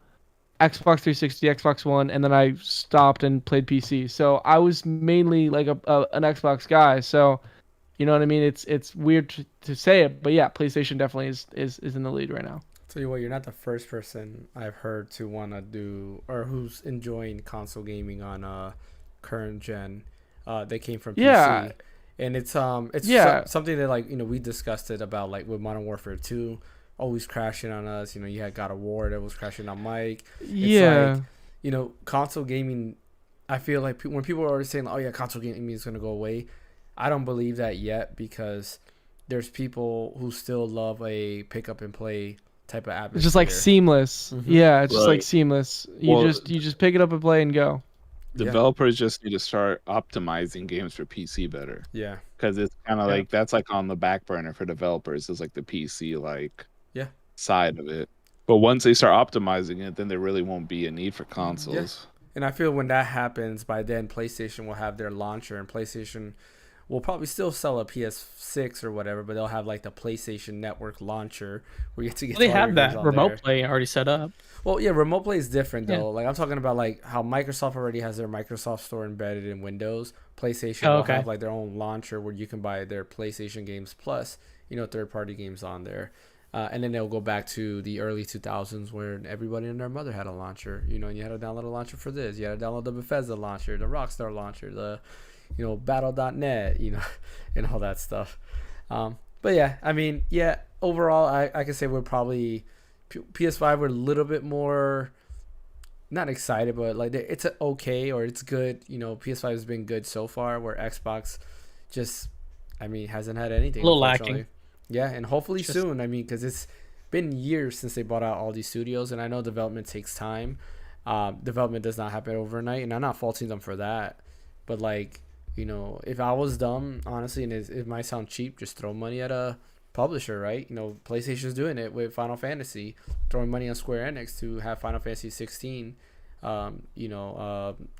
Xbox 360, Xbox One, and then I stopped and played PC. So I was mainly like an Xbox guy. So, you know what I mean? It's weird to say it, but yeah, PlayStation definitely is in the lead right now. Tell you what, you're not the first person I've heard to want to do or who's enjoying console gaming on current gen. They came from PC. Yeah. And it's something that, like, we discussed it about, like, with Modern Warfare 2 always crashing on us. You had God of War that was crashing on Mike. Yeah. It's like, console gaming, I feel like when people are already saying, oh yeah, console gaming is going to go away, I don't believe that yet, because there's people who still love a pick up and play type of atmosphere. It's just like seamless. Mhm. Yeah, it's just Right. like seamless. You just pick it up and play and go. Developers just need to start optimizing games for PC better, Yeah. because it's kind of like that's like on the back burner for developers. Is like the PC side of it. But once they start optimizing it, then there really won't be a need for consoles. And I feel when that happens, by then PlayStation will have their launcher, and PlayStation will probably still sell a PS6 or whatever, but they'll have like the PlayStation Network launcher where you get to get. They all your have games that on remote there. play already set up. Well, yeah, remote play is different though. Yeah. Like, I'm talking about like how Microsoft already has their Microsoft Store embedded in Windows. PlayStation will have like their own launcher where you can buy their PlayStation games plus, third-party games on there. And then they'll go back to the early 2000s where everybody and their mother had a launcher, and you had to download a launcher for this. You had to download the Bethesda launcher, the Rockstar launcher, the, Battle.net, and all that stuff. But yeah, I mean, overall, I can say we're probably PS5. We're a little bit more not excited, but like it's okay or it's good. PS5 has been good so far, where Xbox just, hasn't had anything. A little lacking. Yeah, and hopefully soon. Because it's been years since they bought out all these studios, and I know development takes time. Development does not happen overnight, and I'm not faulting them for that. But like, if I was dumb, honestly, and it might sound cheap, just throw money at a publisher, right? PlayStation's doing it with Final Fantasy, throwing money on Square Enix to have Final Fantasy 16,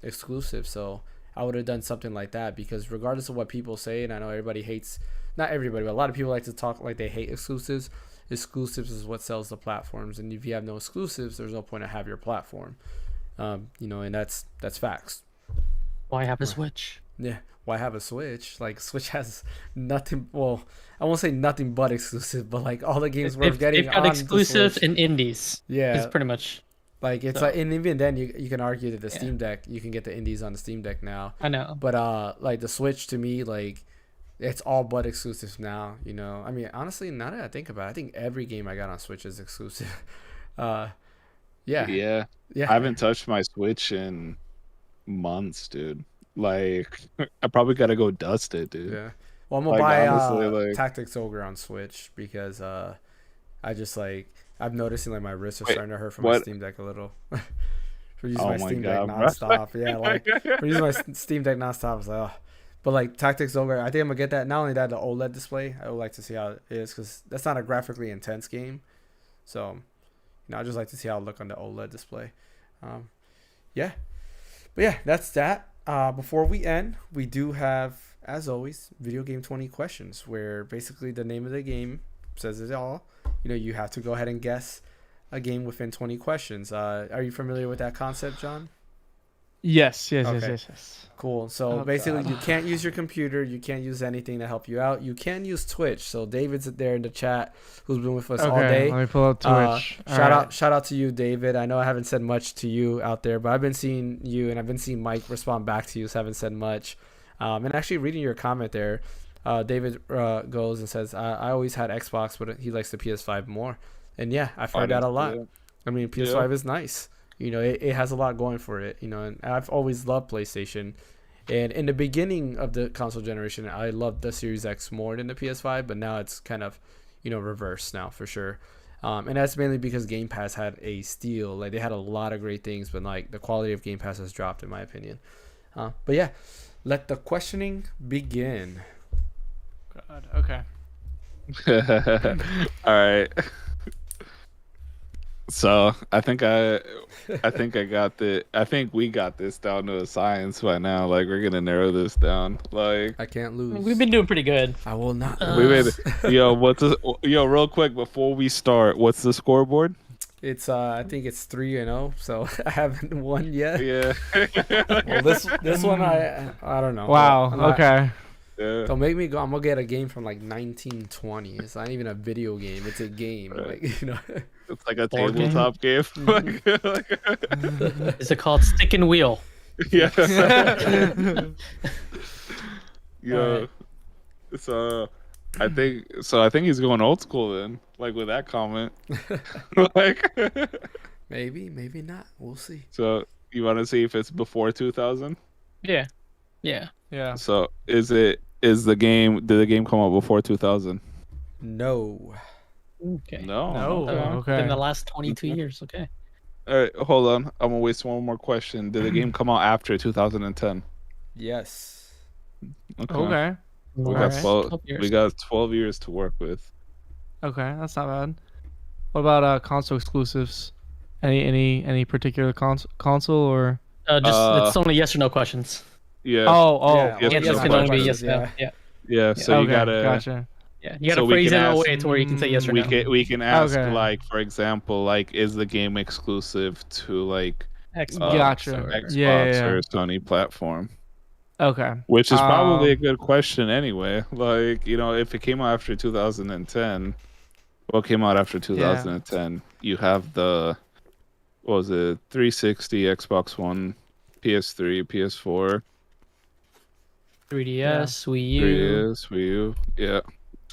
exclusive. So I would have done something like that, because regardless of what people say, and I know everybody hates. Not everybody, but a lot of people like to talk like they hate exclusives. Exclusives is what sells the platforms, and if you have no exclusives, there's no point to have your platform. And that's facts. Why have a Switch? Yeah, why have a Switch? Like, Switch has nothing. Well, I won't say nothing but exclusive, but like all the games we're getting they've got on exclusives the Switch, and indies. Yeah, it's pretty much. Like, it's like, and even then, you can argue that the Steam Deck, you can get the indies on the Steam Deck now. I know, but like the Switch, to me, like, it's all but exclusives now. Honestly, now that I think about it, I think every game I got on Switch is exclusive. Yeah. I haven't touched my Switch in months, dude. Like, I probably gotta go dust it, dude. Yeah. Well, I'm gonna buy Tactics Ogre on Switch, because I just like, I'm noticing like my wrists are starting to hurt from my Steam Deck a little. For using my Steam Deck nonstop. Yeah, like for using my Steam Deck nonstop, it's like, oh. But like Tactics Ogre, I think I'm gonna get that. Not only that, the OLED display. I would like to see how it is, because that's not a graphically intense game. So, I just like to see how it look on the OLED display. Yeah. But yeah, that's that. Before we end, we do have, as always, Video Game 20 questions, where basically the name of the game says it all. You have to go ahead and guess a game within 20 questions. Are you familiar with that concept, John? Yes. Cool. So basically, you can't use your computer. You can't use anything to help you out. You can use Twitch. So David's there in the chat, who's been with us all day. Let me pull up Twitch. Shout out to you, David. I know I haven't said much to you out there, but I've been seeing you, and I've been seeing Mike respond back to you, so I haven't said much. And actually reading your comment there, David goes and says, I always had Xbox, but he likes the PS5 more. And yeah, I've heard that a lot. PS5 is nice. It has a lot going for it, and I've always loved PlayStation. And in the beginning of the console generation, I loved the Series X more than the PS5, but now it's kind of, reversed now for sure. And that's mainly because Game Pass had a steal. Like they had a lot of great things, but like the quality of Game Pass has dropped in my opinion. But yeah, let the questioning begin. God. Okay. All right. So I think we got this down to a science by now. Like we're gonna narrow this down. Like I can't lose. We've been doing pretty good. I will not. we made lose. real quick before we start. What's the scoreboard? It's I think it's 3-0, so I haven't won yet. Yeah. Well, this one I don't know. Wow. Okay. Yeah. Don't make me go. I'm gonna get a game from like 1920. It's not even a video game. It's a game. Right. Like you know. It's like a Board game? tabletop game. Is it called Stick and Wheel? Yeah. Yeah. Alright. So I think he's going old school then. Like with that comment. Like Maybe not. We'll see. so you want to see if it's before 2000? Yeah. Yeah. Yeah. So did the game come out before 2000? No. Okay. No. No. Okay. In the last 22 years. Okay. All right, hold on. I'm gonna waste one more question. Did the game come out after 2010? Yes. Okay. We Alright. got 12 years. we got 12 years to work with. Okay. That's not bad. What about console exclusives? Any particular console or? It's only yes or no questions. Yeah. Oh. Yeah, yes, Yes, no it can only be questions, yes, no. Yeah. Yeah. So Okay. you gotta. Gotcha. Yeah. You gotta So we phrase it can in a ask- way to where you can say yes or no. We can ask Okay. like, for example, like is the game exclusive to like Xbox Gotcha. or- Xbox Yeah. or Sony platform? Okay. Which is probably a good question anyway. Like, if it came out after 2010, what came out after 2010? You have the, what was it, 360, Xbox One, PS3, PS4, 3DS, Wii U, 3DS, Wii U. Yeah.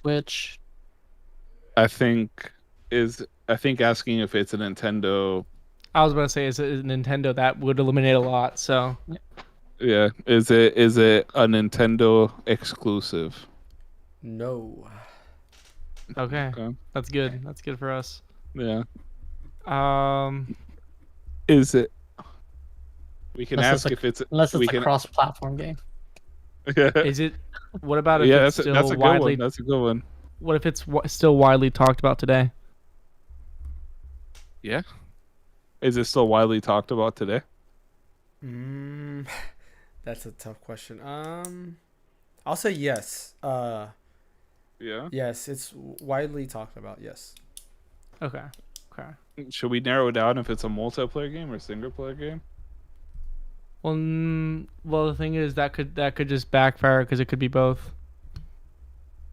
Switch. I think asking if it's a Nintendo. I was about to say, is it a Nintendo? That would eliminate a lot. So. Yeah. Is it a Nintendo exclusive? No. Okay. Okay. That's good. That's good for us. Yeah. Um. Is it? We can Unless ask if it's. Unless we it's a can, cross-platform game. Yeah. Is it? What about if Yeah, it's that's still a good widely? one. That's a good one. What if it's still widely talked about today? Yeah. Is it still widely talked about today? That's a tough question. I'll say yes. Yeah. Yes, it's widely talked about. Yes. Okay. Okay. Should we narrow it down if it's a multiplayer game or single player game? Well, the thing is that could just backfire because it could be both.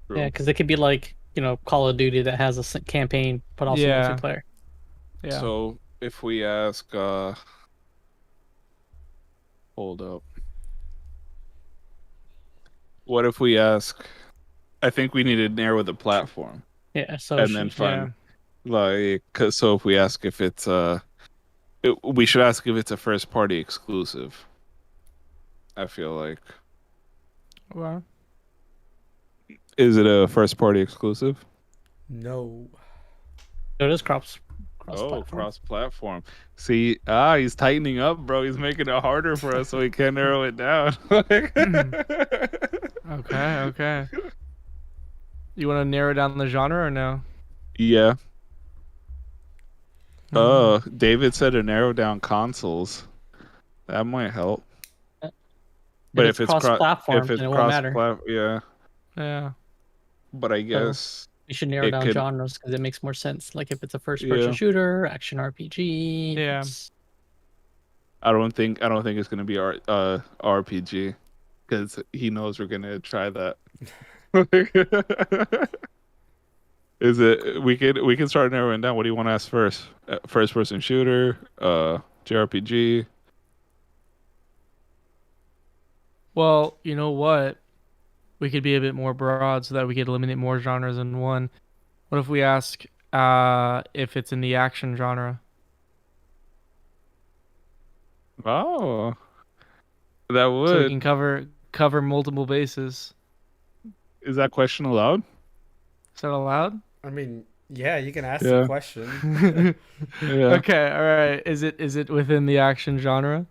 True. Yeah, because it could be like Call of Duty that has a campaign but also Yeah. multiplayer. Yeah. So if we ask, hold up. What if we ask? I think we need to narrow the platform Yeah. So and then find so if we ask if it's we should ask if it's a first party exclusive. I feel like. Well, Is it a first party exclusive? No. it is cross. Oh, cross-platform. See, he's tightening up, bro. He's making it harder for us so we can't narrow it down. okay. You want to narrow down the genre or no? Yeah. David said to narrow down consoles. That might help. But if it's cross-platform, then it won't matter. Yeah. Yeah. But I guess We should narrow it down could- genres because it makes more sense. Like if it's a first-person shooter, action RPG. Yeah. I don't think it's gonna be RPG because he knows we're gonna try that. Is it? We can start narrowing down. What do you want to ask first? First person shooter, JRPG. Well, you know what? We could be a bit more broad so that we could eliminate more genres than one. What if we ask if it's in the action genre? Oh, that would. So we can cover multiple bases. Is that question allowed? Is that allowed? I mean, Yeah, you can ask the Yeah. question. Yeah. Okay, all right. Is it within the action genre?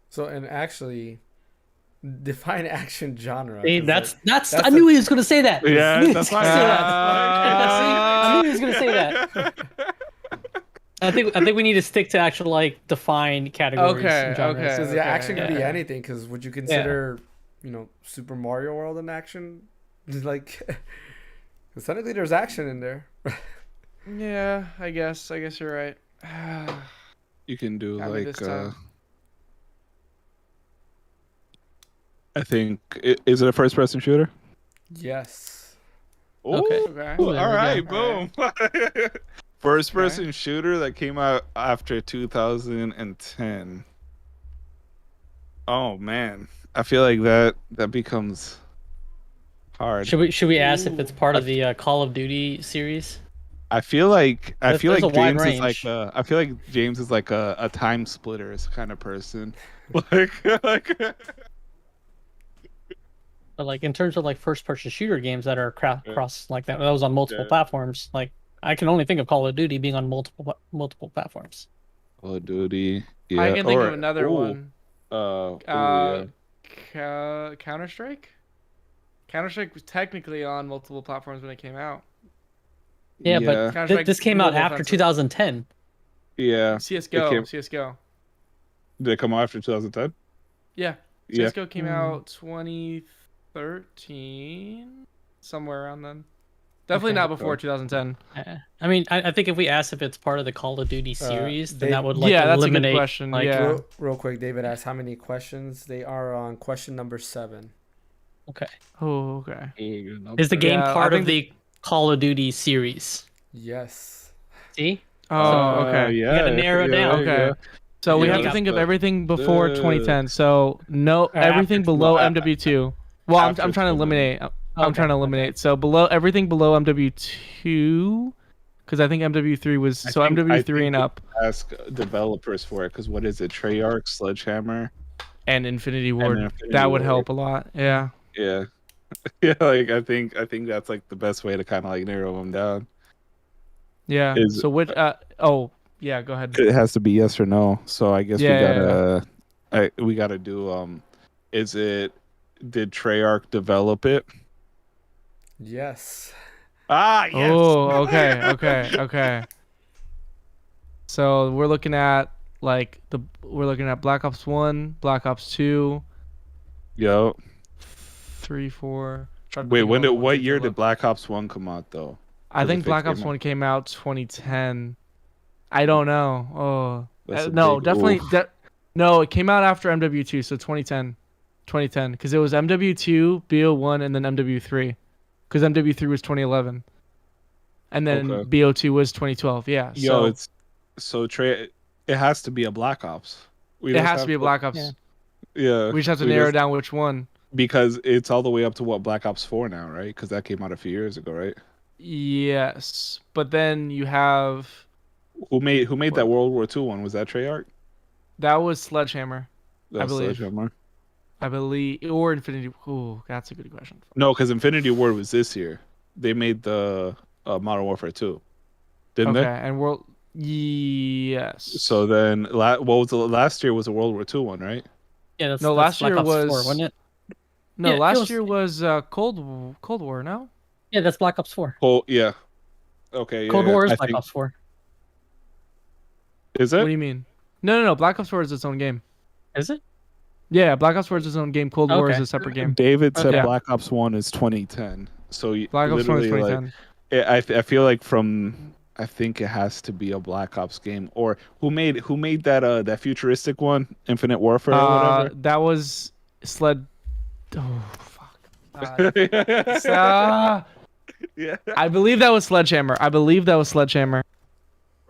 So, and actually, define action genre. Hey, 'cause, that's like, I knew he was gonna say that. Yeah, I knew he that's was gonna why. say that. Uh, See, I knew he was gonna say that. I think we need to stick to actual like defined categories Okay, and genres. okay. Because yeah, action could be yeah. anything. Because would you consider, Super Mario World an action? Like, because technically there's action in there. Yeah, I guess you're right. You can do Got me this time. I think is it a first person shooter? Yes. Okay. Ooh, Okay. Ooh, there all we right, go. boom. First person shooter that came out after 2010. Oh man, I feel like that becomes hard. Should we ask if it's Ooh. part of the Call of Duty series? I feel like There's a wide James is like range. I feel like James is like a time splitters kind of person. Like But like in terms of like first person shooter games that are cross like that was on multiple Yeah. platforms. Like I can only think of Call of Duty being on multiple platforms. Call of Duty. Yeah. I can think or, of another ooh, one. yeah. Counter Strike. Counter Strike was technically on multiple platforms when it came out. Yeah, but Counter-Strike this came out Mobile after Offensive. 2010. Yeah. CS:GO. Did it come out after 2010? Yeah. Yeah. CS:GO came out 2013, somewhere around then. Definitely Okay. not before 2010. I mean, I think if we asked if it's part of the Call of Duty series, then that would like yeah, that's a eliminate. good question. Like, yeah. Real quick, David asked how many questions. They are on question number 7. Okay. Oh, okay. Is the game Yeah, part I of the Call of Duty series? Yes. See? Oh, okay. Yeah. You gotta narrow it down. Okay. So we Yeah, have to that's think of the- everything before 2010. So no, Or everything after below 2010. MW2. Well, I'm After trying to 2010. eliminate. I'm Okay, trying to eliminate. So below everything below MW2, because I think MW3 was I so think- I MW3 think and up, Ask developers for it because what is it? Treyarch, Sledgehammer, and Infinity Ward. Infinity That would Ward. help a lot. Yeah. Yeah, yeah. Like I think that's like the best way to kind of like narrow them down. Yeah. Is- So which? Oh, yeah. Go ahead. It has to be yes or no. So I guess Yeah, we gotta do. Did Treyarch develop it? Yes. Ah, yes. Oh, okay. So we're looking at Black Ops 1, Black Ops 2, Yo. 3, 4. Wait, what year did Black Ops 1 come out though? I Because think if it Black came Ops out- 1 came out 2010. I don't know. Oh. That's a No, big definitely oof. no, it came out after MW2, so 2010. 2010 because it was MW2, BO1 and then MW3. Cuz MW3 was 2011. And then Okay. BO2 was 2012. Yeah. Yo, So it has to be a Black Ops. it has to be a Black Ops. Yeah. Yeah. We just have to narrow down which one. Because it's all the way up to what Black Ops 4 now, right? Because that came out a few years ago, right? Yes. But then you have Who made that World War II one? Was that Treyarch? that was Sledgehammer, That was believe. Sledgehammer? I believe, or Infinity. Ooh, that's a good question. No, because Infinity Ward was this year. They made the Modern Warfare 2, didn't Okay, they? and World. Yes. So then, what was last year was a World War II one, right? Yeah, that's No, that's last Black year Ops 4, was- wasn't it? No, Yeah, it last was- year was Cold War. No. Yeah, that's Black Ops 4. Oh yeah. Okay. Yeah, Cold War is I Black think- Ops 4. Is What do it? you mean? No. Black Ops 4 is its own game. Is it? Yeah, Black Ops 4 is its own game. Cold War is Okay. a separate game. David said Okay. Black Ops 1 is 2010. So Black Ops 1 is literally, like, 2010. I feel like I think it has to be a Black Ops game. Or who made that futuristic one, Infinite Warfare or whatever? That was Sled. Oh fuck. Yeah, I believe that was Sledgehammer. right.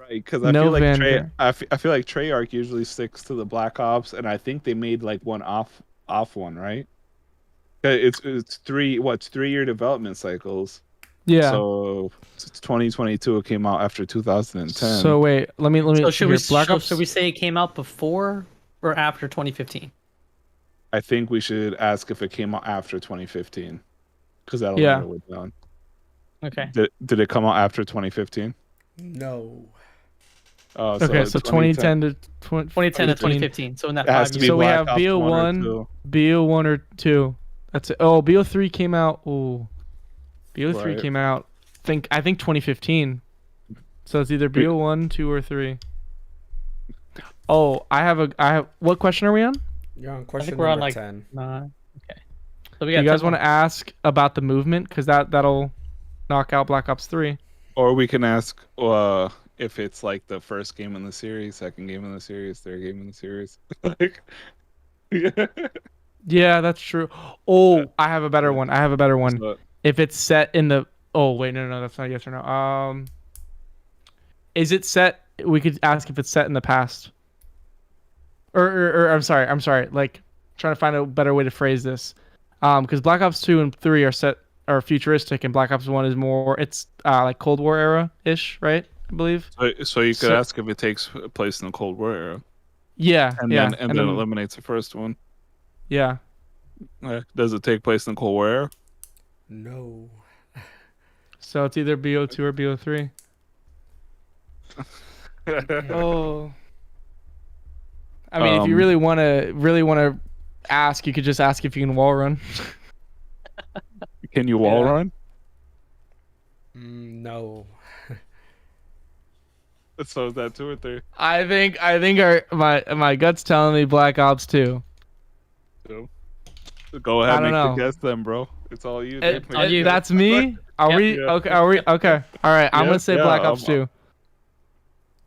Because I No feel like Vanguard. I feel like Treyarch usually sticks to the Black Ops, and I think they made like one off one, right? It's 3-year development cycles. Yeah. So it's 2022. It came out after 2010. So wait, let me. So should here, Black Ops. we say it came out before or after 2015? I think we should ask if it came out after 2015, because that'll Yeah. narrow it down. Okay. Did it come out after 2015? No. Oh, Okay, so 2010 to 2010 to 2015. So in that It has 5 to years. be So we Black have Ops 1 or BO1, 2. BO1 or 2. That's it. Oh, BO3 came out. Oh, BO3 Right. came out. I think 2015. So it's either BO1, 2, or 3. Oh, I have. What question are we on? You're on I question think we're on number like 10. 9. Okay. So we Do got you guys 10 want to ask about the movement? Because that'll knock out Black Ops 3. Or we can ask if it's like the first game in the series, second game in the series, third game in the series. Like, yeah. Yeah, that's true. Oh, I have a better one. So, If it's set in the. Oh wait, no, that's not yes or no. Is it set? We could ask if it's set in the past. Or I'm sorry. Like, trying to find a better way to phrase this. Because Black Ops 2 and 3 are futuristic, and Black Ops 1 is more. It's like Cold War era ish, right? I believe. so you could ask if it takes place in the Cold War era, Yeah, and yeah, then eliminates the first one. yeah. Does it take place in the Cold War era? No. So it's either BO2 or BO3. Oh. I mean, if you really want to ask, you could just ask if you can wall run. Can you wall run? No. So is that 2 or 3? I think my gut's telling me Black Ops 2. So, go ahead, I don't make the know. guess then, bro. It's all you. Dude. It's all you. That's me. Are Yeah. we Yeah. okay? Are we okay? All right. I'm Yeah, gonna say yeah, Black Ops 2.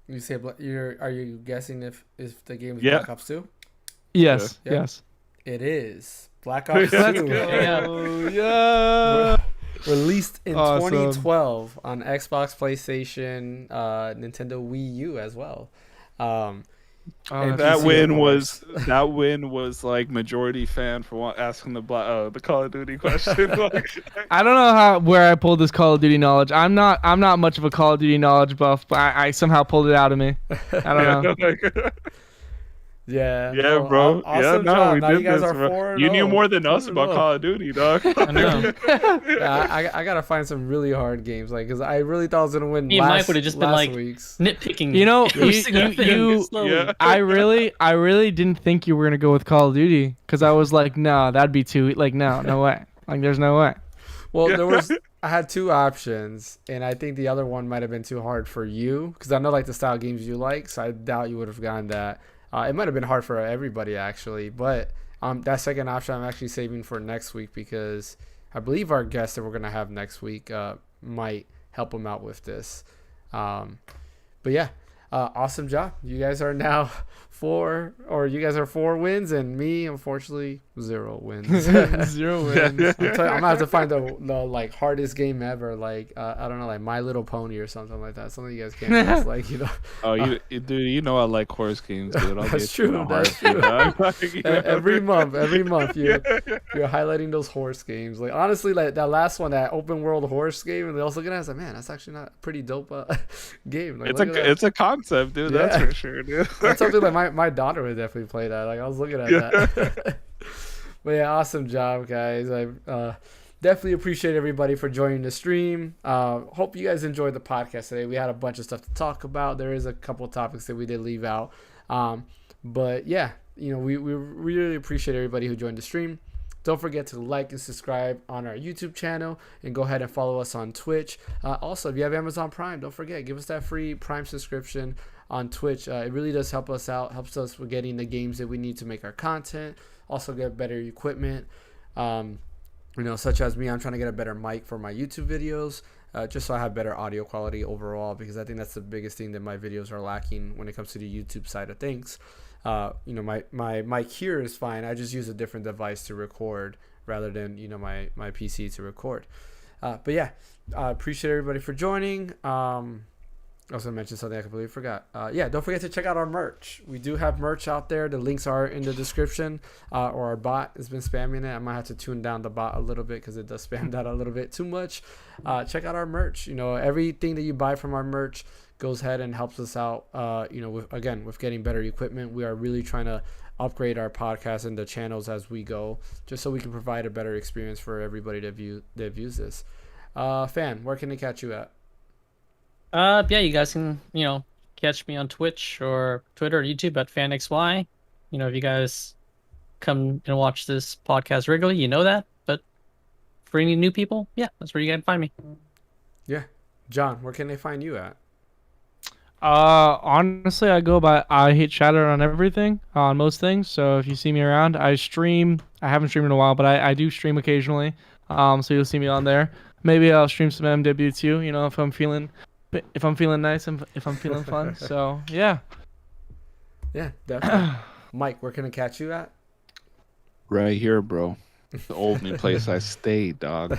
You say are you guessing if the game is Yeah. Black Ops 2? Yes. Yeah. Yes. It is. Black Ops 2. Let's go. Yeah. Released in Awesome. 2012 on Xbox, PlayStation, Nintendo Wii U as well. And That PC, win of was like majority fan for asking the Call of Duty question. Like, I don't know where I pulled this Call of Duty knowledge. I'm not much of a Call of Duty knowledge buff, but I somehow pulled it out of me. I don't know. Yeah. Yeah, no, bro. Awesome Yeah, no, job. we Now did you guys this, are bro. 4-0. You knew more than us about 4-0. Call of Duty, dog. I know. Yeah, I gotta find some really hard games, like, because I really thought I was gonna win. Me and Mike last, would've just been, last like, week's. Nitpicking. You know, every single thing you slowly. Yeah. I really didn't think you were gonna go with Call of Duty because I was like, no, that'd be too like no way. Like, there's no way. Well, I had 2 options, and I think the other one might have been too hard for you, because I know like the style of games you like, so I doubt you would have gotten that. It might have been hard for everybody actually, but that second option I'm actually saving for next week, because I believe our guest that we're gonna have next week might help him out with this. But yeah, awesome job. You guys are now 4 wins, and me, unfortunately, 0 wins. 0 wins. I'm gonna have to find the like hardest game ever, like I don't know, like My Little Pony or something like that. Something you guys can't guess, like, you know. Oh, dude, you know I like horse games, dude. I'll That's get you true, the that's horse true. game, dog. Like, you know? Every month you're highlighting those horse games. Like, honestly, like that last one, that open world horse game, and they also gonna ask, like, man, that's actually not a pretty dope game. Like, It's a concept, dude. That's Yeah. for sure, dude. That's something like my daughter would definitely play that. Like, I was looking at that. But yeah, awesome job, guys. I definitely appreciate everybody for joining the stream. Hope you guys enjoyed the podcast today. We had a bunch of stuff to talk about. There is a couple of topics that we did leave out. But yeah, you know, we really appreciate everybody who joined the stream. Don't forget to like and subscribe on our YouTube channel, and go ahead and follow us on Twitch. Also, if you have Amazon Prime, don't forget, give us that free Prime subscription on Twitch. It really does help us out, helps us with getting the games that we need to make our content, also get better equipment. You know, such as me, I'm trying to get a better mic for my YouTube videos, just so I have better audio quality overall, because I think that's the biggest thing that my videos are lacking when it comes to the YouTube side of things. You know, my mic here is fine. I just use a different device to record rather than, you know, my PC to record. But yeah, appreciate everybody for joining. I was going to mention something I completely forgot. Yeah, don't forget to check out our merch. We do have merch out there. The links are in the description, or our bot has been spamming it. I might have to tune down the bot a little bit because it does spam that a little bit too much. Check out our merch. You know, everything that you buy from our merch goes ahead and helps us out, you know, with getting better equipment. We are really trying to upgrade our podcast and the channels as we go, just so we can provide a better experience for everybody that views this. Fan, where can they catch you at? Yeah, you guys can, catch me on Twitch or Twitter or YouTube at Phaneckswhy. If you guys come and watch this podcast regularly, you know that. But for any new people, yeah, that's where you can find me. Yeah. John, where can they find you at? Honestly, I go by I hate chatter on everything, on most things. So if you see me around, I stream. I haven't streamed in a while, but I do stream occasionally. So you'll see me on there. Maybe I'll stream some MW too. If I'm feeling nice and if I'm feeling fun. So yeah. Yeah, definitely. Mike, where can I catch you at? Right here, bro. The only place I stay, dog.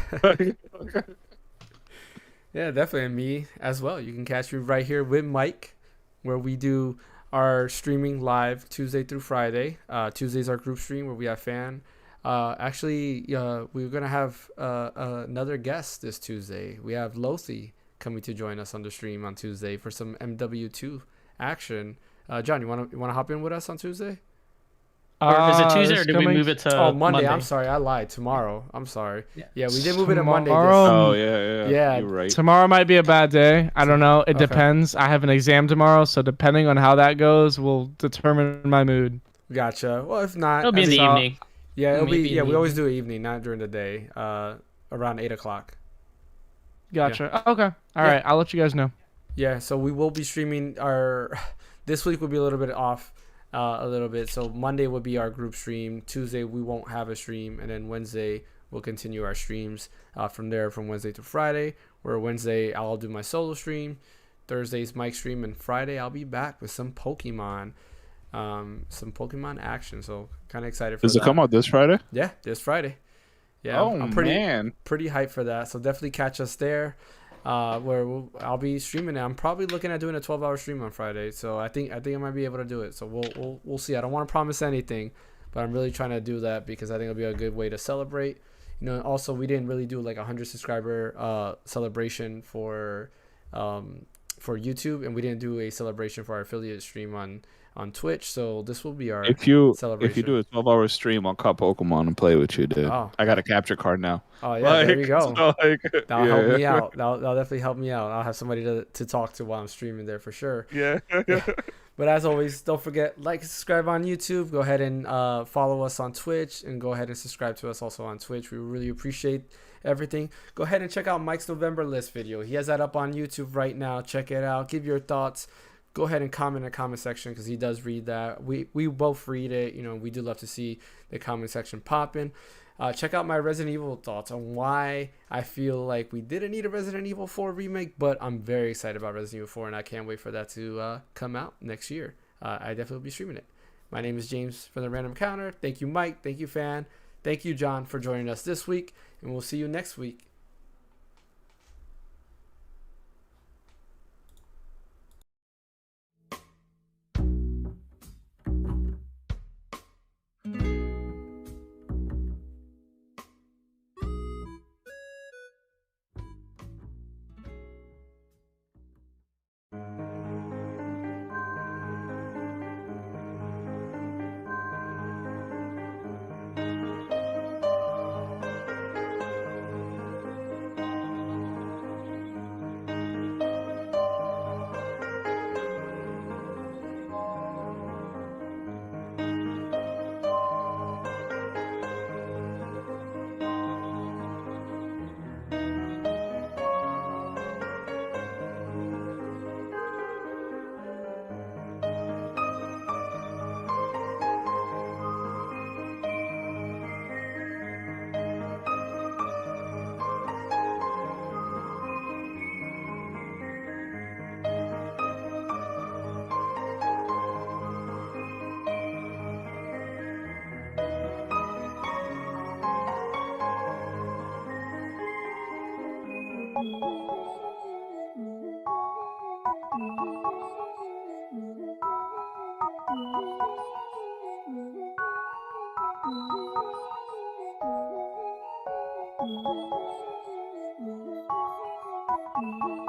Yeah, definitely. And me as well. You can catch me right here with Mike, where we do our streaming live Tuesday through Friday. Tuesday's our group stream where we have fan. Actually, we're going to have another guest this Tuesday. We have Lothi coming to join us on the stream on Tuesday for some MW2 action. John, you want to hop in with us on Tuesday? Or is it Tuesday or did we move it to Monday? I'm sorry, I lied. Tomorrow. I'm sorry. Yeah, we did move it to Monday. Oh, yeah. Yeah. You're right. Tomorrow might be a bad day. I don't know. It depends. I have an exam tomorrow, so depending on how that goes will determine my mood. Gotcha. Well, if not, It'll be in the evening. Yeah, it'll be. Yeah, we always do it evening, not during the day. Around 8:00. Gotcha. Yeah. Okay. All right. I'll let you guys know. Yeah. So we will be streaming our. This week will be a little bit off. A little bit. So Monday will be our group stream. Tuesday we won't have a stream, and then Wednesday we'll continue our streams from there from Wednesday to Friday. Where Wednesday I'll do my solo stream, Thursday's Mike stream, and Friday I'll be back with some Pokemon action. So kind of excited for that. Does it come out this Friday? Yeah, this Friday. Yeah, Oh, I'm pretty man. pretty hyped for that. So definitely catch us there. Where I'll be streaming it. I'm probably looking at doing a 12-hour stream on Friday, so I think I might be able to do it. So we'll see. I don't want to promise anything, but I'm really trying to do that because I think it'll be a good way to celebrate. Also we didn't really do like a 100 subscriber celebration for YouTube, and we didn't do a celebration for our affiliate stream on Twitch. So this will be our celebration. If you do a 12-hour stream, I'll call Pokemon and play with you, dude. Oh. I got a capture card now. Oh yeah, there you go. So, That'll help me out. That'll definitely help me out. I'll have somebody to talk to while I'm streaming there for sure. Yeah. But as always, don't forget, like and subscribe on YouTube. Go ahead and follow us on Twitch, and go ahead and subscribe to us also on Twitch. We really appreciate everything. Go ahead and check out Mike's November list video. He has that up on YouTube right now. Check it out. Give your thoughts. Go ahead and comment in the comment section because he does read that. We both read it. We do love to see the comment section popping. Check out my Resident Evil thoughts on why I feel like we didn't need a Resident Evil 4 remake, but I'm very excited about Resident Evil 4, and I can't wait for that to come out next year. I definitely will be streaming it. My name is James from the Random Counter. Thank you, Mike. Thank you, Fan. Thank you, John, for joining us this week, and we'll see you next week. Thank you.